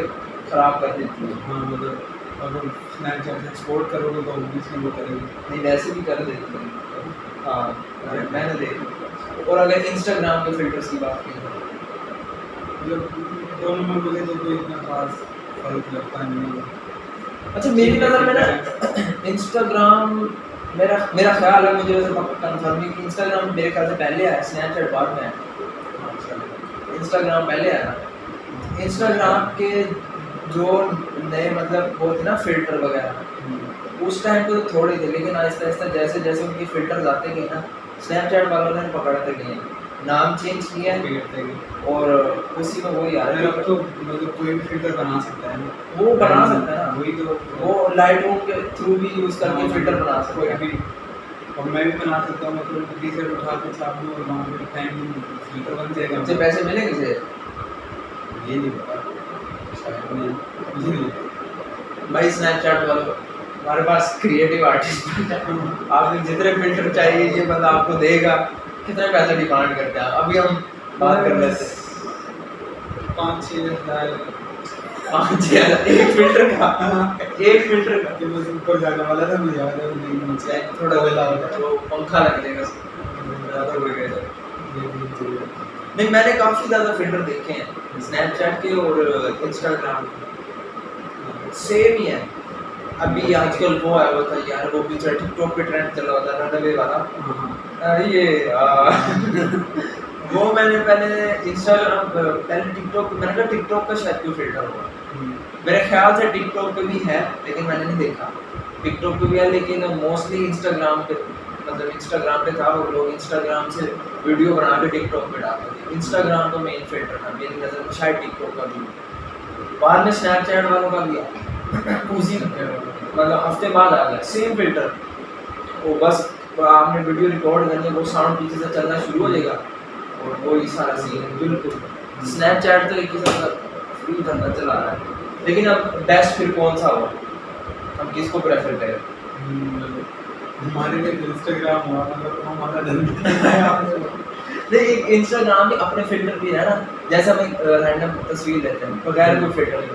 ख़राब कर देती है। हाँ मतलब अगर स्नैपचैट एक्सपोर्ट करोगे तो ऑब्वियसली वो करेगी। नहीं वैसे भी कर देती है, हाँ मैंने देखा। और अगर इंस्टाग्राम के फिल्टर्स की बात की मतलब दोनों में मुझे तो कोई इतना खास फर्क लगता नहीं है। अच्छा मेरी नज़र में ना इंस्टाग्राम, मेरा ख्याल है, मुझे वैसे कंफर्म नहीं कि इंस्टाग्राम मेरे ख्याल से पहले आया, स्नैपचैट बाद में आया। इंस्टाग्राम पहले आया, इंस्टाग्राम के जो नए मतलब वो थे ना फिल्टर वगैरह उस टाइम तो थोड़े थे, लेकिन आहिस्ता आहिस्ता जैसे जैसे उनके फिल्टर्स आते गए ना, स्नैपचैट वालों ने पकड़ते गए, नाम चेंज किया है कॉपी करते हैं। और उसी में वही आ अरे रहा अब है। तो मतलब कोई भी फिल्टर बना सकता है ना। वो बना सकता है ना, वही तो वो लाइटरूम के थ्रू भी यूज करके फिल्टर बना सकता कोई है। भी। और मैं भी बना सकता हूँ, मतलब टी-शर्ट उठा के छाप दूँ और वहाँ पे फेंक दूँ, फिल्टर बन जाएगा। मुझे पैसे मिलेंगे से ये नहीं पता, शायद नहीं, मुझे नहीं पता। भाई स्नैपचैट वालों, हमारे पास क्रिएटिव आर्टिस्ट आपको जितने फिल्टर चाहिए ये बंदा आपको देगा। कितने पैसे डिमांड करते हैं अभी हम बात कर रहे थे। 5-6 हज़ार 5-6 हज़ार एक फिल्टर का, एक फिल्टर का कि बस ऊपर जाने वाला था, मुझे याद है वो नहीं नीचे थोड़ा कोयला होता है। वो पंखा लग जाएगा ज़्यादा हो गया। ये भी चाहिए। नहीं मैंने काफ़ी ज़्यादा फिल्टर देखे हैं स्नैपचैट के और इंस्टाग्राम के, सेम ही है। अभी आजकल वो आया हुआ था यार, वो भी टिकटॉक पे ट्रेंड चल रहा था रनअवे वाला। वो मैंने पहले इंस्टाग्राम पहले टिकटॉक, मैंने कहा टिकटॉक का शायद कोई फिल्टर होगा। मेरे ख्याल से टिकटॉक पे भी है लेकिन मैंने नहीं देखा। टिकटॉक पे भी है लेकिन मोस्टली इंस्टाग्राम पे, मतलब इंस्टाग्राम पे था और लोग इंस्टाग्राम से वीडियो बना के टिकटॉक पे डालते थे। इंस्टाग्राम तो मेन फिल्टर था मेरी नज़र में, शायद टिकटॉक का भी बाद में स्नैपचैट वालों का भी आया उसी मतलब हफ्ते बाद आ गया सेम फिल्टर। वो बस आपने वीडियो रिकॉर्ड करनी है, वो साउंड पीछे से चलना शुरू हो जाएगा और वो ही सारा सीन बिल्कुल। स्नैपचैट तो एक किस्म का फ्री धंधा चला रहा है, लेकिन अब बेस्ट फिर कौन सा हुआ, हम किसको प्रेफर करें? हमारे लिए इंस्टाग्राम हुआ, मतलब हमारा धंधा नहीं इंस्टाग्राम में अपने फिल्टर भी है ना, जैसे हम एक रैंडम तस्वीर लेते हैं बगैर कोई फिल्टर के,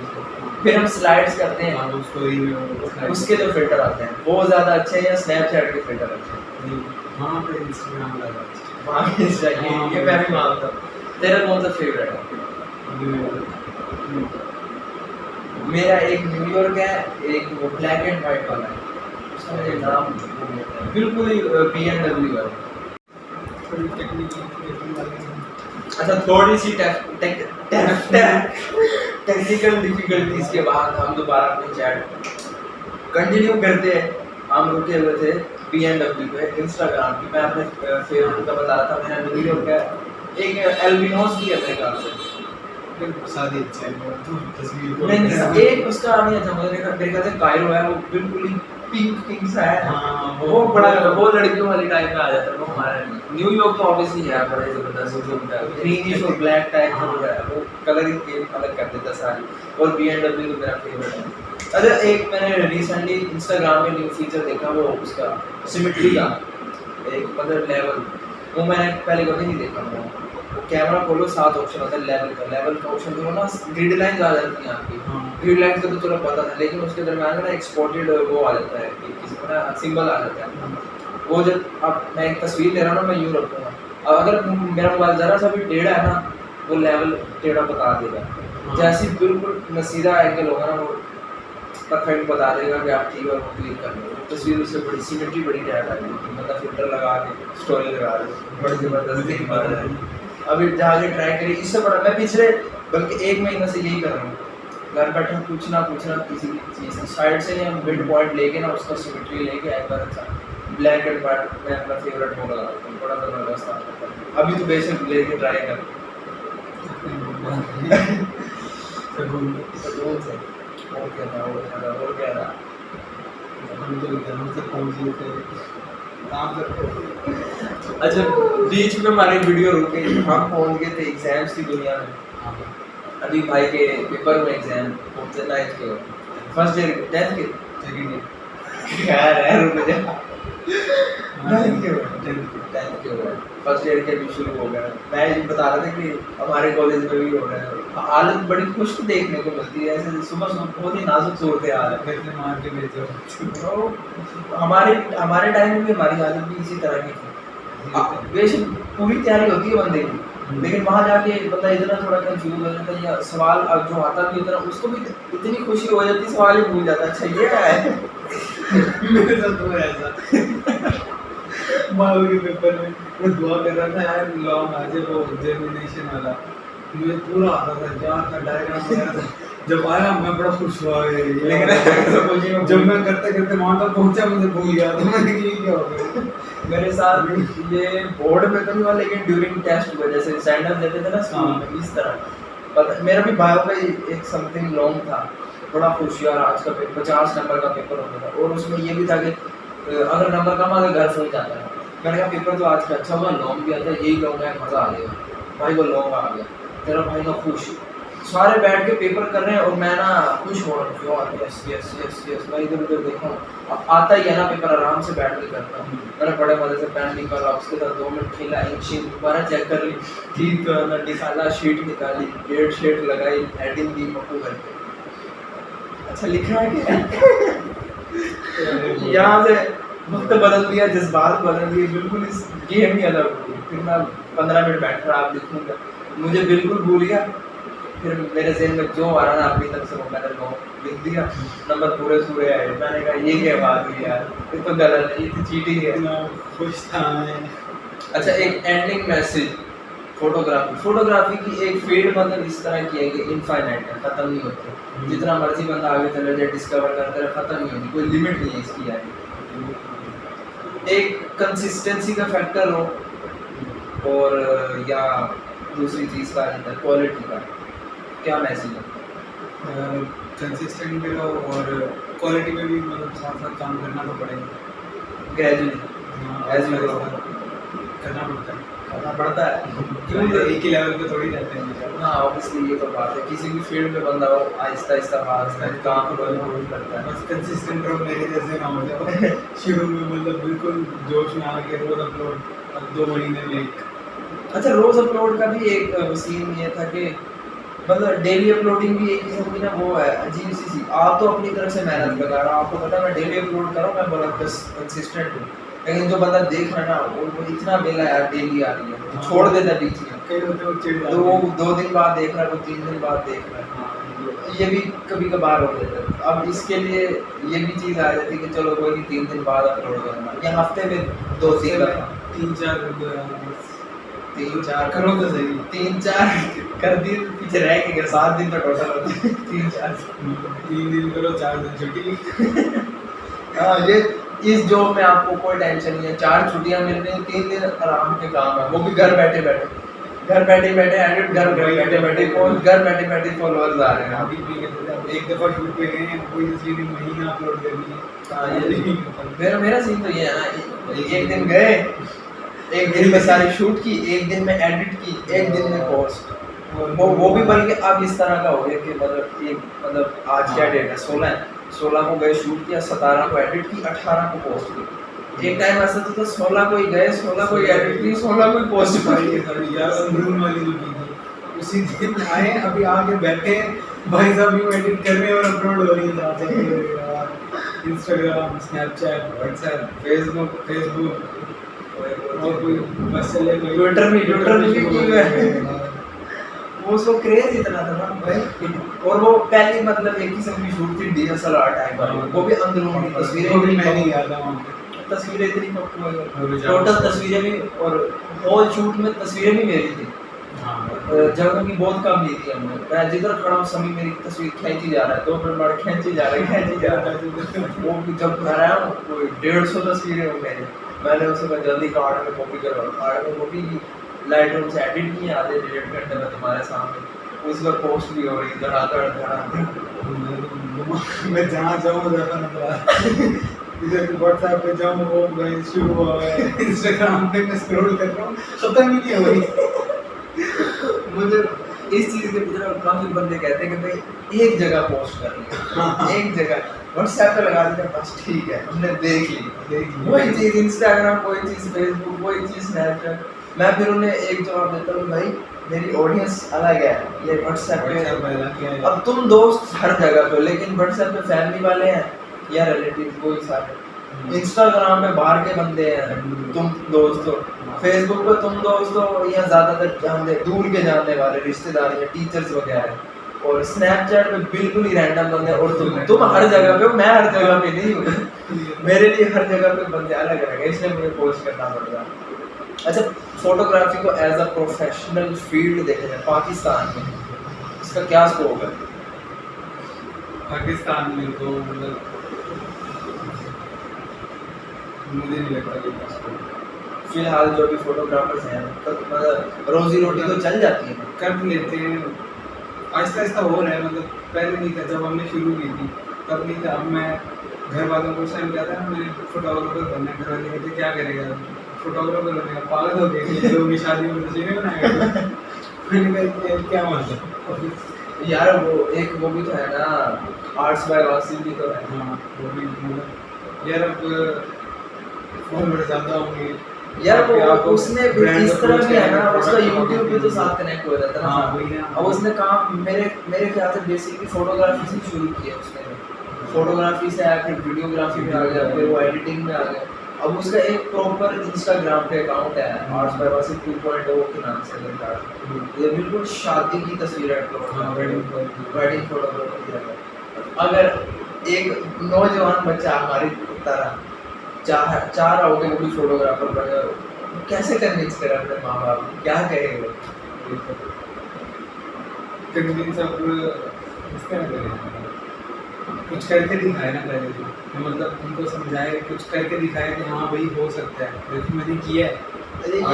फिर हम स्लाइड्स करते हैं उसके जो फिल्टर आते हैं वो ज़्यादा अच्छे हैं या स्नैपचैट के फिल्टर अच्छे हैं? वहाँ पे इंस्टाग्राम लगा है। वहाँ ये मैं भी मानता हूँ। तेरा कौन सा फेवरेट है? मेरा एक न्यूयॉर्क है, एक वो ब्लैक एंड वाइट वाला है, उसका मुझे नाम भूल गया है। बिल्कुल ही BMW है। अच्छा थोड़ी सी टेक्निकल डिफिकल्टीज के बाद हम दोबारा अपनी चैट कंटिन्यू करते हैं। हम रुके हुए थे BMW पे इंस्टाग्राम की, मैं अपने फेवरेट का बता रहा था। मेरा न्यूयॉर्क है, एक एल्बिनोस भी है मेरे ख्याल से, शादी अच्छा है तस्वीर नहीं एक उसका नहीं था मुझे, मेरे ख्याल से कायरो है, वो बिल्कुल ही पिंक सा है। हाँ, वो बड़ा वो लड़कियों वाली टाइप में आ जाता है। वो हमारा न्यूयॉर्क तो ऑब्वियसली है बड़े जबरदस्त, जो ग्रीनिश और ब्लैक टाइप का हो है, वो कलरिंग गेम अलग कर देता सारी। और BMW तो मेरा फेवरेट है। अच्छा एक मैंने रिसेंटली इंस्टाग्राम में न्यू फीचर देखा, वो उसका सिमेट्री का एक मतलब लेवल, वो मैंने पहले कभी नहीं देखा। वो कैमरा खोलो 7 ऑप्शन होता है लेवल का ऑप्शन करो ना, ग्रिड लाइंस आ जाती हैं आपकी। ग्रिड लाइंस का तो चलो पता था, लेकिन उसके दरम्यान ना एक्सपोर्टेड वो आ जाता है, किसी का ना सिंबल आ जाता है। वो जब अब मैं एक तस्वीर ले रहा हूँ ना, मैं यूँ रखूँगा, अब अगर मेरा मोबाइल ज़रा सा भी टेढ़ा है ना, वो लेवल टेढ़ा बता देगा। जैसे बिल्कुल न सीधा एंगल होगा ना, वो परफेक्ट बता देगा कि आप ठीक है, वो क्लिक कर लो। तस्वीर उससे बड़ी सिमेट्री बड़ी टाइप आएगी, मतलब फिल्टर लगा के स्टोरी लगा के बड़ी ज़बरदस्त दिख पा रहा है। अभी जाके ट्राई करिए, इससे बड़ा मैं पिछले बल्कि 1 महीने से यही कर रहा हूँ। घर बैठे पूछना किसी भी चीज़ साइड से या मिड पॉइंट लेके ना उसका सिमेट्री लेके एक बार अच्छा ब्लैक एंड वाइट मैं अपना फेवरेट मोड लगाता हूँ, बड़ा ज़बरदस्त आता है। अभी तो बेशक लेके ट्राई कर सकून से। और क्या था हम तो जन्म से पहुँच गए थे काम करते। अच्छा बीच में हमारी वीडियो रुक गई, हम पहुंच गए थे एग्जाम्स की दुनिया में। अभी भाई के पेपर में एग्जाम पहुंचे 9th के, फर्स्ट ईयर 10th के सेकंड ईयर खैर है रुक जा 9th के फर्स्ट ईयर के भी शुरू हो गया। मैं ये बता रहा था कि हमारे कॉलेज में भी हो रहा है, हालत बड़ी खुश देखने को मिलती है। ऐसे सुबह बहुत ही नाजुक सूरत हाल है। पैसे मार के भेजो। तो हमारे टाइम में भी हमारी हालत भी इसी तरह की थी। बेशक पूरी तैयारी होती है बंदे की, लेकिन वहाँ जाके बंदा इतना थोड़ा कंफ्यूज हो जाता है, या सवाल अब जो आता भी उतना उसको भी इतनी खुशी हो जाती है सवाल ही भूल जाता है। अच्छा ये है मेरे साथ हुआ ऐसा मालूम के पेपर में मैं दुआ कर रहा था यार लॉन्ग आ जाए वो एग्जामिनेशन वाला, मुझे पूरा आता था जहाँ था डायग्राम वगैरह था। जब आया मैं बड़ा खुश हुआ, लेकिन जब मैं करते करते वहाँ तक पहुँचा मुझे भूल गया, तो मैंने ये क्या हो गया। मेरे साथ ये बोर्ड में तो नहीं हुआ, लेकिन ड्यूरिंग टेस्ट हुआ, जैसे स्टैंड अप देते थे ना स्कूल में, इस तरह। पर मेरा भी बायो का एक समथिंग लॉन्ग था, बड़ा होशियार, आज का पेपर 50 नंबर का पेपर होता था, और उसमें ये भी था कि अगर नंबर कम आ गए घर फोन जाता है। मैंने कहा पेपर तो आज का अच्छा हुआ, लॉन्ग भी आता है, यही लॉन्ग है, मज़ा आ जाएगा। भाई वो लॉन्ग आ गया, तेरा भाई ना खुश, सारे बैठ के पेपर कर रहे हैं और मैं ना खुश हो रहा हूँ, यस यस यस यस। मैं इधर उधर देखा हूँ, अब आता ही है ना पेपर, आराम से बैठ के करता हूँ। मैंने बड़े मजे से पेन निकाला, उसके साथ 2 मिनट खेला, एक शीट दोबारा चेक कर ली, ठीक तो अंदर निकाला, शीट निकाली, डेट शीट लगाई, हेडिंग दी, पप्पू करके अच्छा लिखा है क्या। यहाँ से वक्त बदल दिया, जज्बात बदल दिए, बिल्कुल इस गेम ही अलग हो गई। फिर मैं 15 मिनट बैठ रहा, आप लिखूंगा, मुझे बिल्कुल भूल गया। फिर मेरे ज़हन में जो आ रहा था अपनी तरफ से वो मैंने लिख दिया, नंबर पूरे पूरे आए। मैंने कहा ये क्या बात हुई यार, ये तो गलत है, ये तो चीटिंग है। खुश था मैं। अच्छा, एक एंडिंग मैसेज, फोटोग्राफी की एक फील्ड मतलब इस तरह की है कि इनफाइनाइट है, ख़त्म नहीं होती, जितना मर्जी बंदा आगे चले जाए, डिस्कवर करते रहे, ख़त्म नहीं होती, कोई लिमिट नहीं है इसकी यार। एक कंसिस्टेंसी का फैक्टर हो, और या दूसरी चीज़ का क्वालिटी का, क्या मैसेज है? कंसिस्टेंट भी रहो और क्वालिटी में भी मतलब साथ साथ काम करना तो पड़ेगा, ग्रेजुअली एज यू करना पड़ता है क्यों? एक ही लेवल पे थोड़ी रहते हैं। हाँ ऑब्वियसली ये तो बात है, किसी भी फील्ड में बंदा हो, आहिस्ता आहिस्ता काम करता है। बस कंसिस्टेंट रहो, मेरे जैसे ना हो जाओ। शुरू में मतलब बिल्कुल जोश में आके रोज अपलोड, अब 2 महीने में एक। अच्छा, रोज अपलोड का भी एक सीन ये था कि मतलब डेली अपलोडिंग भी एक किस्म की ना वो है अजीब सी। आप तो अपनी तरफ से मेहनत लगा रहा हूँ, आपको पता है मैं डेली अपलोड कर रहा हूँ, मैं बड़ा कंसिस्टेंट हूँ, लेकिन जो बंदा देख रहा है ना वो इतना बेला यार डेली आ रही है, छोड़ देता है बीच में, कई होते हैं वो चिढ़ जाते तो वो हैं। 2 दिन बाद देख रहा है, वो 3 दिन बाद देख रहा है, हाँ, ये भी कभी कभार हो जाता है। अब इसके लिए ये भी चीज़ आ जाती है कि चलो कोई नहीं 3 दिन बाद अपलोड करना, या हफ्ते में 2-3 दफा, 3-4 करो तो सही। 3-4 कर दिए तो पीछे रह के 7 दिन तो टोटल होते हैं, 3-4। 3 दिन करो, 4 दिन छुट्टी। हाँ, ये इस जॉब में आपको कोई टेंशन नहीं है, 4 छुट्टियां मिल रही हैं, 3 दिन आराम के काम है, वो भी घर बैठे बैठे एडिट, घर बैठे बैठे पोस्ट, घर बैठे बैठे फॉलोअर्स आ रहे हैं। अभी भी कहते हैं, एक दफा शूट पे गए हैं, कोई दूसरी दिन महीना अपलोड करनी है। हाँ, ये मेरा सीन तो ये है ना, एक दिन गए, एक दिन में सारी शूट की, एक दिन में एडिट की, एक दिन में पोस्ट, वो भी बल्कि अब इस तरह का हो गया कि मतलब आज क्या डेट है, 16 को गए शूट किया, 17 को एडिट की, 18 को पोस्ट की। एक टाइम ऐसा तो 16 को ही गए, 16 को ही एडिट की, 16 को ही पोस्ट की। यार अंदरून वाली जो की थी, उसी दिन आए, अभी आके बैठे भाई साहब यूँ एडिट कर रहे हैं और अपलोड हो रही है। इंस्टाग्राम, स्नैपचैट, व्हाट्सएप, फेसबुक और कोई बस चले ट्विटर भी की है। वो उसको क्रेज इतना था ना भाई, और वो पहली मतलब एक किस्म की शूट थी DSLR टाइप वाली, वो भी अंदरूनी तस्वीरें भी मैं नहीं आता वहाँ पे। तस्वीरें इतनी टोटल तस्वीरें भी, और होल शूट में तस्वीरें भी मेरी थी, जगहों की बहुत कम ली थी हमने। मैं जिधर खड़ा हूँ सभी मेरी तस्वीर खींची जा रहा है, 2 मिनट खींची जा रहा है। वो जब घर आया हूँ 150 तस्वीरें हो मेरी, मैंने उसे मैं जल्दी कार्ड में कॉपी करवा, कार्ड में कॉपी की, लाइटरूम से एडिट किए, आधे डिलीट करने में तुम्हारे सामने, उस पर पोस्ट भी हो रही धड़ाधड़। मैं जहाँ जाऊँ उधर नजर इधर व्हाट्सएप पे जाऊँ वो भाई शुरू हुआ है, इंस्टाग्राम पे मैं स्क्रॉल कर रहा हूँ, खत्म ही नहीं हो रही। मुझे इस चीज़ के पीछे काफ़ी बंदे कहते हैं कि भाई एक जगह पोस्ट कर लिया, एक जगह व्हाट्सएप पे लगा दिया, बस ठीक है हमने देख ली, वही चीज़ इंस्टाग्राम, वही चीज़ फेसबुक, वही चीज़ स्नैपचैट। मैं फिर उन्हें एक जवाब देता हूँ, भाई मेरी ऑडियंस अलग है, ये व्हाट्सएप पे, अब तुम दोस्त हर जगह पे, लेकिन व्हाट्सएप पे फैमिली वाले हैं या रिलेटिव, कोई सारे, इंस्टाग्राम पे बाहर के बंदे हैं, तुम दोस्त हो, फेसबुक पे तुम दोस्त हो या ज़्यादातर दूर के जानने वाले रिश्तेदार या टीचर्स वगैरह, और स्नैपचैट पे बिल्कुल ही रैंडम बंदे, और तुम हर जगह पे हो, मैं हर जगह पे नहीं हूँ। मेरे लिए हर जगह पे बंदे अलग अलग है, इसलिए मुझे पोस्ट करना पड़ रहा है। अच्छा, फोटोग्राफी को एज अ प्रोफेशनल फील्ड देखा जाए पाकिस्तान में, इसका क्या स्कोप है? पाकिस्तान में तो मतलब मुझे नहीं लगता कि पॉसिबल फिलहाल जो भी फोटोग्राफर्स हैं मतलब रोजी रोटी तो चल जाती है। कर लेते हैं, आहिस्ता आहिस्ता हो रहा है। मतलब पहले नहीं था, जब हमने शुरू की थी तब नहीं था। अब मैं घर वालों को उस टाइम कहता है मैं फोटोग्राफर बनना है, घर वाले कहते क्या करेगा फोटोग्राफर बनेगा, पागल हो गए लोग की शादी में तो चाहिए बनाएगा। मैंने कहा ये क्या मतलब यार वो भी तो है ना, आर्ट्स बाय वासिफ भी तो है। हाँ वो भी मतलब यार अब फॉलोअर ज़्यादा होंगे यार वो आपको उसने भी brand इस तरह approach भी है ना, करेंगे, उसका product यूट्यूब भी तो करेंगे। साथ कनेक्ट हो जाता है ना। हाँ, वही है। अब उसने काम मेरे मेरे ख्याल से बेसिकली फोटोग्राफी से शुरू किया उसने। फोटोग्राफी से आया, फिर वीडियोग्राफी में आ गया, फिर वो एडिटिंग में आ गया। अब उसका एक प्रॉपर इंस्टाग्राम पे अकाउंट है, आर्ट्स बाय वासिफ 2.0 के नाम से लिखा है। ये बिल्कुल शादी की तस्वीरें हाँ, वेडिंग फोटोग्राफी है। अगर एक नौजवान बच्चा हमारी तरह चाह रहा हो कि वो भी फोटोग्राफर बने, कैसे कन्विंस करे अपने माँ बाप, क्या कहेंगे? कन्विंस अब किस तरह करें, कुछ करके दिखाए ना पहले तो मतलब उनको समझाए, कुछ करके दिखाए कि हाँ भाई हो सकता है, लेकिन मैंने किया है।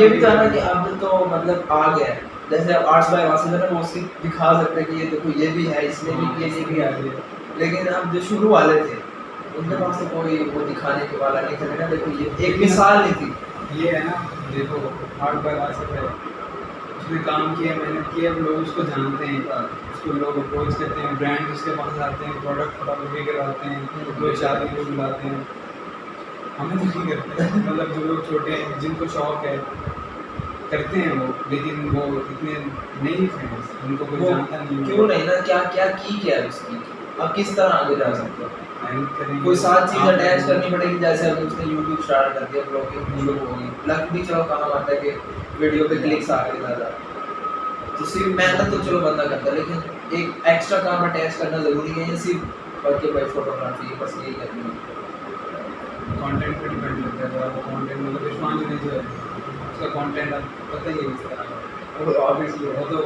ये भी था ना कि अब तो मतलब आ गया है, जैसे अब आर्ट्स बाय वासिफ है ना, वो उसकी दिखा सकते हैं कि ये देखो ये भी है, इसने भी किया, ये भी आ गया। लेकिन अब जो शुरू वाले थे उनके पास तो कोई वो दिखाने के वाला नहीं था ना। देखो ये एक मिसाल नहीं थी। ये है ना, देखो आर्ट बाय वासिफ है, उसने काम किया, मेहनत की, अब लोग उसको जानते हैं, उसको लोग अप्रोच करते हैं, ब्रांड उसके पास आते हैं, प्रोडक्ट फोटोग्राफी करवाते हैं, कोई शादी को बुलाते हैं। हमें तो नहीं करते मतलब जो लोग छोटे हैं जिनको शौक है करते हैं वो, लेकिन वो इतने नहीं फेमस, उनको कोई वो जानता नहीं। क्यों नहीं ना, क्या क्या की क्या है उसकी, अब किस तरह आगे जा सकते हो? मेहनत करेंगे, कोई सात चीज़ काम अटैच करेंगे। करनी पड़ेगी, जैसे अब उसने यूट्यूब स्टार्ट कर दिया, ब्लॉगिंग शुरू हो गई, लक भी चलो काम आता है कि वीडियो पे क्लिक्स आ गए ज़्यादा, तो सिर्फ मेहनत तो चलो बंदा करता है, लेकिन एक एक्स्ट्रा काम अटैच करना ज़रूरी है, या सिर्फ बाकी भाई फोटोग्राफी बस यही करनी है? कंटेंट पे डिपेंड करता है, तो कंटेंट मतलब विश्वांजलि जो है उसका कंटेंट अब पता ही है किस तरह का, वो ऑब्वियसली वो तो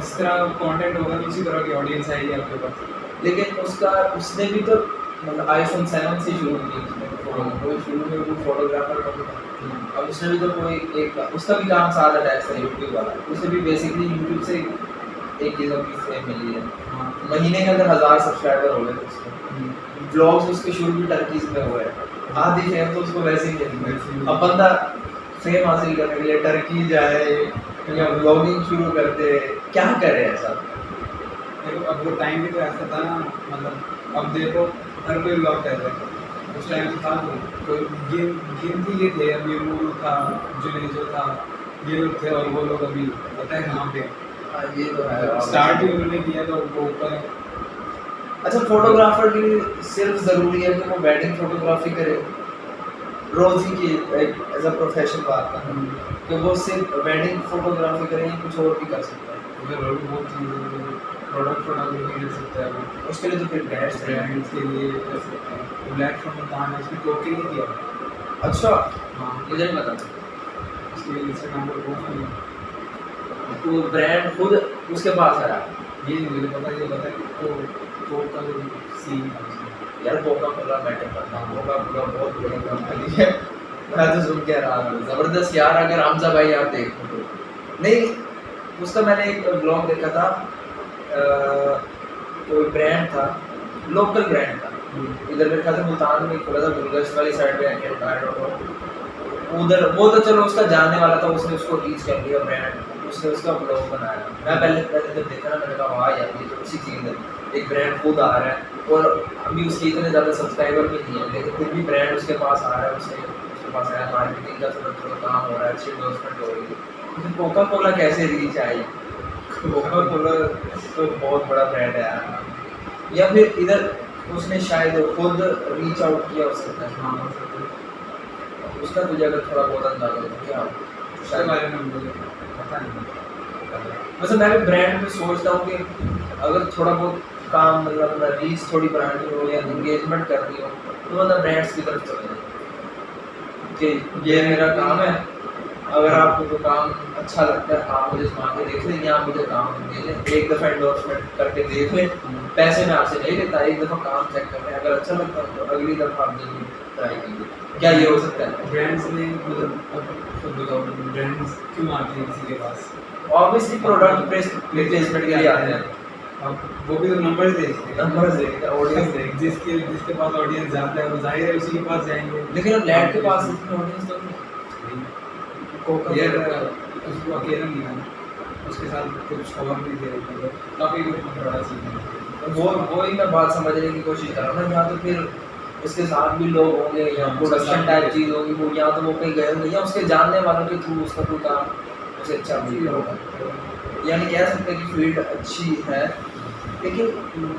जिस तरह कंटेंट होगा उसी तरह की ऑडियंस आएगी आपके पास। लेकिन उसने भी तो मतलब आईफोन 7 से शुरू की उसने फोटो, वो शुरू में वो फोटोग्राफर का था। अब उसने भी तो कोई एक उसका भी काम साथ अटैच था यूट्यूब वाला, उसे भी बेसिकली यूट्यूब से एक किस्म की फेम मिली है। हाँ महीने के अंदर 1000 सब्सक्राइबर हो गए थे उसके। ब्लॉग्स उसके शुरू भी टर्कीज में हुए हैं, आधी फेम तो उसको वैसे ही मिली है। अब बंदा फेम हासिल करने के लिए टर्की जाए या ब्लॉगिंग शुरू करते, क्या करे ऐसा? देखो अब वो टाइम भी तो ऐसा था ना, मतलब अब देखो हर कोई ब्लॉग कर रहा है, उस टाइम था कोई गिनती ये थे, अभी मूरू था, जुनेजो था, ये लोग थे, और वो लोग अभी पता है कहाँ पे हाँ, ये तो है। स्टार्ट ही उन्होंने किया तो वो ऊपर है। अच्छा, फोटोग्राफर के लिए सिर्फ ज़रूरी है कि वो वेडिंग फोटोग्राफी करे, रोजी की एक एज अ प्रोफेशन बात है कि वो सिर्फ वेडिंग फोटोग्राफी करे या कुछ और भी कर सकता है? उधर और भी बहुत चीज़ें, प्रोडक्ट फोटोग्राफी कर सकता है वो, उसके लिए तो फिर ब्रांड्स चाहिए। ब्रांड्स के लिए कर सकते हैं। ब्लैक फ्रॉम कहाँ है, उसने टोके नहीं किया। अच्छा, हाँ मुझे नहीं पता। उसके इंस्टाग्राम पर पोस्ट नहीं, तो ब्रांड खुद उसके पास आया? ये नहीं मुझे पता, ये पता है तो का जो सीन था उसमें। यार कोका कोला मैटर करता है, कोका कोला बहुत बड़ी कंपनी है। मैं तो सुन के रहा हूँ ज़बरदस्त यार, अगर हमजा भाई आप देखो तो नहीं, उसका मैंने एक ब्लॉग देखा था, कोई ब्रांड था, लोकल ब्रांड था, इधर मेरे ख्याल से मुल्तान में खोला था, गुलगश वाली साइड पे आई डोंट नो, उधर वो तो चलो उसका जानने वाला था, उसने उसको रीच कर लिया ब्रांड, उसने उसका ब्लॉग बनाया। मैं पहले जब देखा ना, मैंने कहा वाह यार ये तो अच्छी चीज़ है, एक ब्रांड खुद आ रहा है और अभी उसके इतने ज़्यादा सब्सक्राइबर भी नहीं है, लेकिन फिर भी ब्रांड उसके पास आ रहा है, उसके पास आया, मार्केटिंग का थोड़ा थोड़ा काम हो रहा है, अच्छी इन्वेस्टमेंट हो रही है। लेकिन कोका कोला कैसे रीच आई? कोका कोला तो बहुत बड़ा ब्रांड है यार, या फिर इधर उसने शायद खुद रीच आउट किया हो सकता है। हाँ हो सकता है। उसका तुझे अगर थोड़ा बहुत अंदाजा हो क्या उसके बारे में मुझे पता नहीं। वैसे मैं भी ब्रांड में सोचता हूँ कि अगर थोड़ा बहुत काम मतलब रीच थोड़ी बढ़ानी हो या एंगेजमेंट करनी हो तो मतलब ब्रांड्स की तरफ चले जाए कि ये मेरा काम है, अगर आपको कोई काम अच्छा लगता है आप मुझे मांग के देख लें या आप मुझे काम दे लें, एक दफ़ा एंडोर्समेंट करके देख लें। पैसे मैं आपसे नहीं लेता, एक दफ़ा काम चेक कर लें, अगर अच्छा लगता है तो अगली दफ़ा आप जरूर ट्राई कीजिए। क्या ये हो सकता है? ब्रांड्स में मतलब अब खुद बताओ, ब्रांड्स क्यों आते हैं किसी के पास? ऑब्वियसली प्रोडक्ट प्लेसमेंट के लिए आते हैं। अब वो भी तो नंबर्स देखते हैं, नंबर्स देखते हैं, ऑडियंस ऑडियंस देख, जिसके पास ऑडियंस ज़्यादा है वो जाहिर है उसी के पास जाएंगे। लेकिन अब लैड के पास इतनी ऑडियंस तो नहीं। कोका यार उसको अकेला नहीं है, उसके साथ कुछ और भी दे रहे हैं, काफ़ी बड़ा सीन है। वो ही मैं बात समझने की कोशिश कर रहा हूँ ना, या तो फिर उसके साथ भी लोग होंगे या प्रोडक्शन टाइप चीज़ होगी, वो या तो वो कहीं गए होंगे या उसके जानने वालों के थ्रू उसका कोई काम उसे अच्छा मिल रहा होगा। यानी कह सकते हैं कि फील्ड अच्छी है लेकिन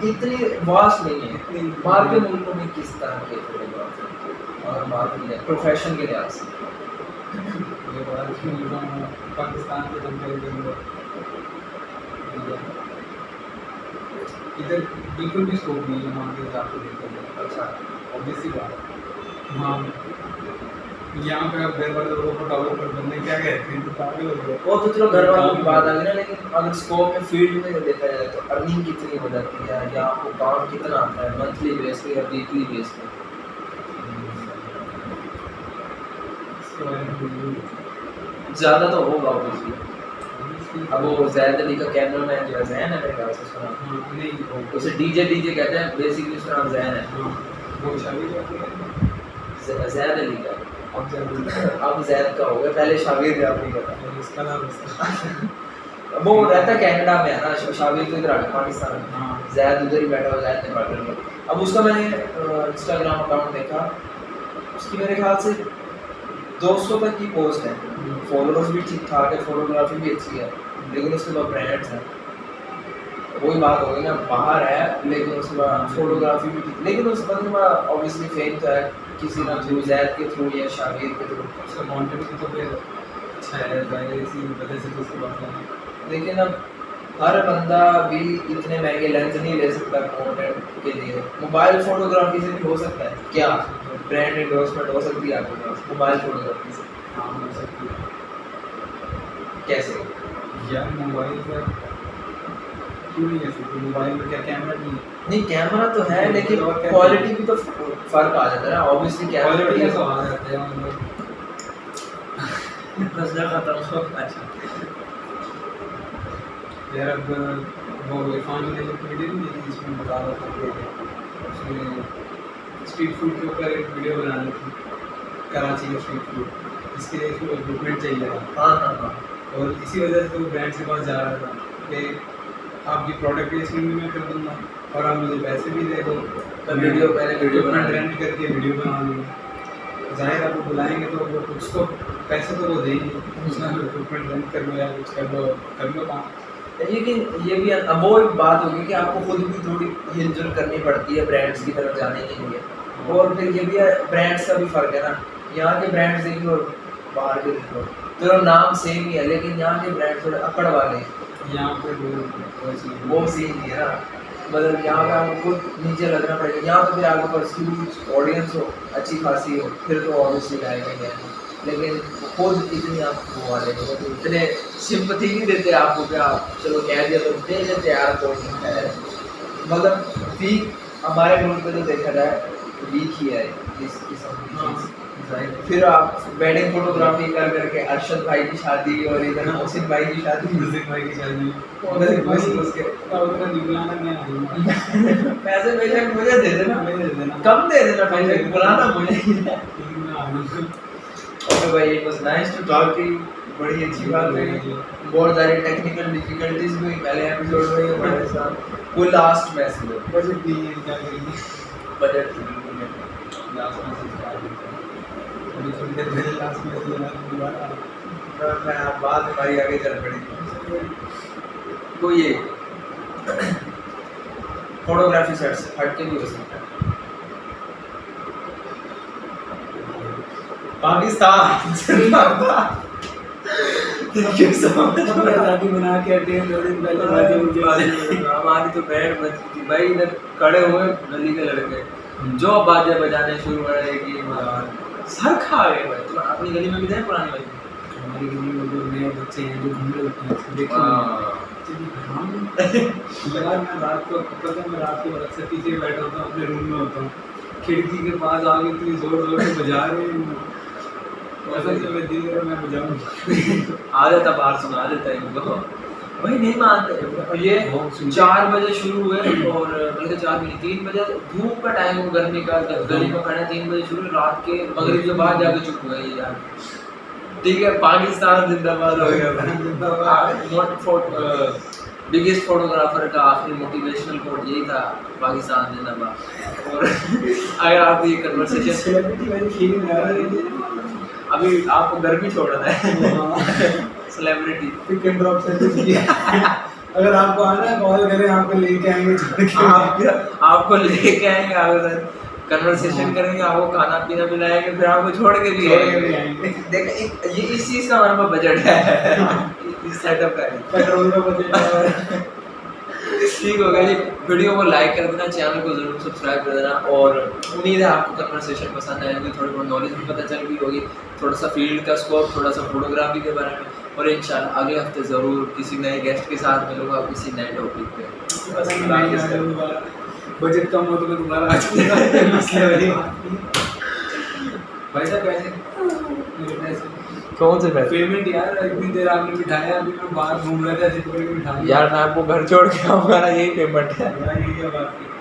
इतनी वास्ट नहीं है। इतनी बाहर के मुल्कों में किस तरह के फोटोग्राफर और बात की जाए प्रोफेशन के लिहाज से, ये बड़ा इसमें पाकिस्तान के कंपेरिजन में इधर बिल्कुल भी स्कोप नहीं है वहाँ के हिसाब से देखा जाए। अच्छा ऑब्वियसली बात है। हाँ, यहाँ पे आप घर वालों को फोटोग्राफर बनने क्या कहते हैं, तो पागल हो गए। वो तो चलो घर वालों की बात आ गई ना, लेकिन अगर स्कोप में फील्ड में देखा जाए तो अर्निंग कितनी हो जाती है या आपको काम कितना आता है मंथली बेस पे या वीकली बेस पे? इसके बारे में बिल्कुल ज़्यादा तो होगा ऑब्वियसली। अब वो जैद अली का कैमरामैन जो है जैन है मेरे ख्याल से सुना, हाँ नहीं वो उसे डीजे कहते हैं, बेसिकली उसका नाम जैन है। हाँ वो शादी जैद अली का अब जब अब जैद का हो गया, पहले शाबिर जाफरी का था। इसका नाम वो रहता है कनाडा में है ना, शाबिर तो इधर आ गया पाकिस्तान में, हाँ जैद उधर ही बैठा हुआ, जैद ने पार्टनर में। अब उसका मैंने इंस्टाग्राम अकाउंट देखा, उसकी मेरे ख्याल से 200 तक की पोस्ट है, फॉलोअर्स भी ठीक ठाक है, फोटोग्राफी भी अच्छी है, लेकिन उसके बाद ब्रांड्स हैं। वही बात हो गई ना, बाहर है लेकिन उसके बाद फोटोग्राफी भी ठीक, लेकिन उस बंदे का ऑब्वियसली फेम तो है किसी ना थ्रू, जैद के थ्रू या शाबिर के थ्रू। उसका कंटेंट भी तो फिर अच्छा है, जाहिर है इसी वजह से तो उसके पास है। लेकिन अब हर बंदा भी इतने महंगे लेंस नहीं ले सकता कंटेंट के लिए। मोबाइल फोटोग्राफी से भी हो सकता है क्या? ब्रांड एंडोर्समेंट हो सकती है आपके पास मोबाइल फोटोग्राफी से? हाँ हो सकती है कैसे? यार मोबाइल पर क्यों नहीं है सकती, मोबाइल में क्या कैमरा नहीं है? नहीं कैमरा तो है लेकिन और क्या क्वालिटी भी तो फर्क आ जाता है ना ऑब्वियसली। क्वालिटी कैमरा का तो आ जाता है मतलब मसला खत्म हो। अच्छा यार अब वो इरफान ने जो वीडियो नहीं देखी जिसमें बता रहा था कि उसने स्ट्रीट फूड के ऊपर एक वीडियो बनानी थी, कराची का स्ट्रीट फूड, इसके लिए उसको इक्विपमेंट चाहिए था। हाँ हाँ हाँ और इसी वजह से वो ब्रांड के पास जा रहा था कि आपकी प्रोडक्ट प्लेसमेंट भी मैं कर दूंगा और आप मुझे पैसे भी दे दो, मैंने वीडियो बना रेंट करके वीडियो बना दूँगा। जाहिर आपको बुलाएंगे तो वो कुछ तो पैसे तो वो देंगे, उसका इक्विपमेंट रेंट कर लो या कुछ कर लो काम। लेकिन ये भी अब वो एक बात होगी कि आपको खुद भी थोड़ी हिलजुल करनी पड़ती है ब्रांड्स की तरफ जाने के लिए। और फिर ये भी है ब्रांड्स का भी फर्क है ना, यहाँ के ब्रांड्स देखिए और बाहर के देखो तो नाम सेम ही है, लेकिन यहाँ के ब्रांड थोड़े अकड़ वाले हैं। यहाँ पे वो सीन नहीं है ना, मतलब यहाँ पे आपको खुद नीचे लगना पड़ेगा। यहाँ तो फिर आपके पास ह्यूज ऑडियंस हो, अच्छी खासी हो, फिर तो ऑब्वियसली आएगा, लेकिन खुद इतनी आप वो वाले लोग तो इतने सिंपथी नहीं देते आपको कि आप चलो कह दिया तो दे देते यार, कोई नहीं है। मतलब वीक हमारे मुल्क में तो देखा जाए वीक ही है इस किस्म की चीज़। फिर आप वेडिंग फोटोग्राफी कर करके अरशद भाई की शादी और इधर मोहसिन भाई की शादी, म्यूजिक भाई की शादी उसके उतना बुलाना मैं आ जाऊँगा, पैसे भेजे मुझे दे देना, दे देना कम दे देना पैसे, बुलाना मुझे। लेकिन मैं आ जाऊँगा। ओके भाई, it was nice to talk to you, बड़ी अच्छी बात है। बहुत सारी टेक्निकल डिफिकल्टीज भी पहले एपिसोड में हमारे साथ। वो लास्ट मैसेज बजट नहीं है, क्या करेंगे, बजट लास्ट मैसेज क्या है, अभी थोड़ी देर पहले लास्ट मैसेज दोबारा मैं आप बात हमारी आगे चल पड़ी। तो ये फोटोग्राफी सेट से हट के भी हो सकता है। पाकिस्तान जिंदाबाद। Thank you so much. आज़ादी बना के हटे 2 दिन पहले बाजी मुझे हमारी तो बैंड बजती थी भाई, इधर खड़े हुए गली के लड़के जो बाजे बजाने शुरू करेगी, सर खा गए भाई। तुम अपनी गली में भी जाए पुरानी गली में? हमारी गली में जो नए बच्चे हैं जो घूम रहे होते हैं उसको देख यार मैं रात को पता है मैं रात को अक्सर पीछे बैठा होता हूँ अपने रूम में होता हूँ खिड़की के पास आगे इतनी जोर जोर से बजा रहे हैं वैसा जब मैं दिल कर मैं बजाऊँ आ जाता बाहर सुना देता है इनको वही नहीं मानते ये 4 बजे शुरू हुए और बल्कि 4 बजे 3 बजे धूप का टाइम हो गर्मी का गली में खड़े 3 बजे शुरू रात के मगरिब के बाद जाके चुप हुए ये यार ठीक है पाकिस्तान जिंदाबाद हो गया बिगेस्ट फोटोग्राफर का आखिरी मोटिवेशनल कोट यही था पाकिस्तान जिंदाबाद और अगर आप ये कन्वर्सेशन सेलिब्रिटी वाली फीलिंग आ रही है अभी आपको गर्मी छोड़ना है celebrity pick and drop service की अगर आपको आना है कॉल करें आपको लेके आएंगे छोड़ के आपको लेके आएंगे आपके कन्वर्सेशन करेंगे आपको खाना पीना पिलाएंगे फिर आपको छोड़ के भी आएंगे देख ये इस चीज़ का हमारे पास बजट है इस सेटअप का पेट्रोल का बजट है ठीक हो गया जी वीडियो को लाइक कर देना चैनल को जरूर सब्सक्राइब कर देना और उम्मीद है आपको कन्वर्सेशन पसंद आएगी थोड़ी बहुत नॉलेज भी पता चल गई होगी थोड़ा सा फील्ड का स्कोप थोड़ा सा फोटोग्राफी के बारे में और इंशाल्लाह अगले हफ्ते ज़रूर किसी नए गेस्ट के साथ मिलूंगा किसी नए टॉपिक पे बजट कम हो तो मैं दोबारा आ जाऊंगा भाई साहब पैसे मेरे पैसे कौन से पैसे पेमेंट यार इतनी देर आपने बिठाया अभी मैं बाहर घूम रहा था जिस पर बिठाया यार मैं आपको घर छोड़ के आऊँगा ना यही पेमेंट है यार ये क्या बात है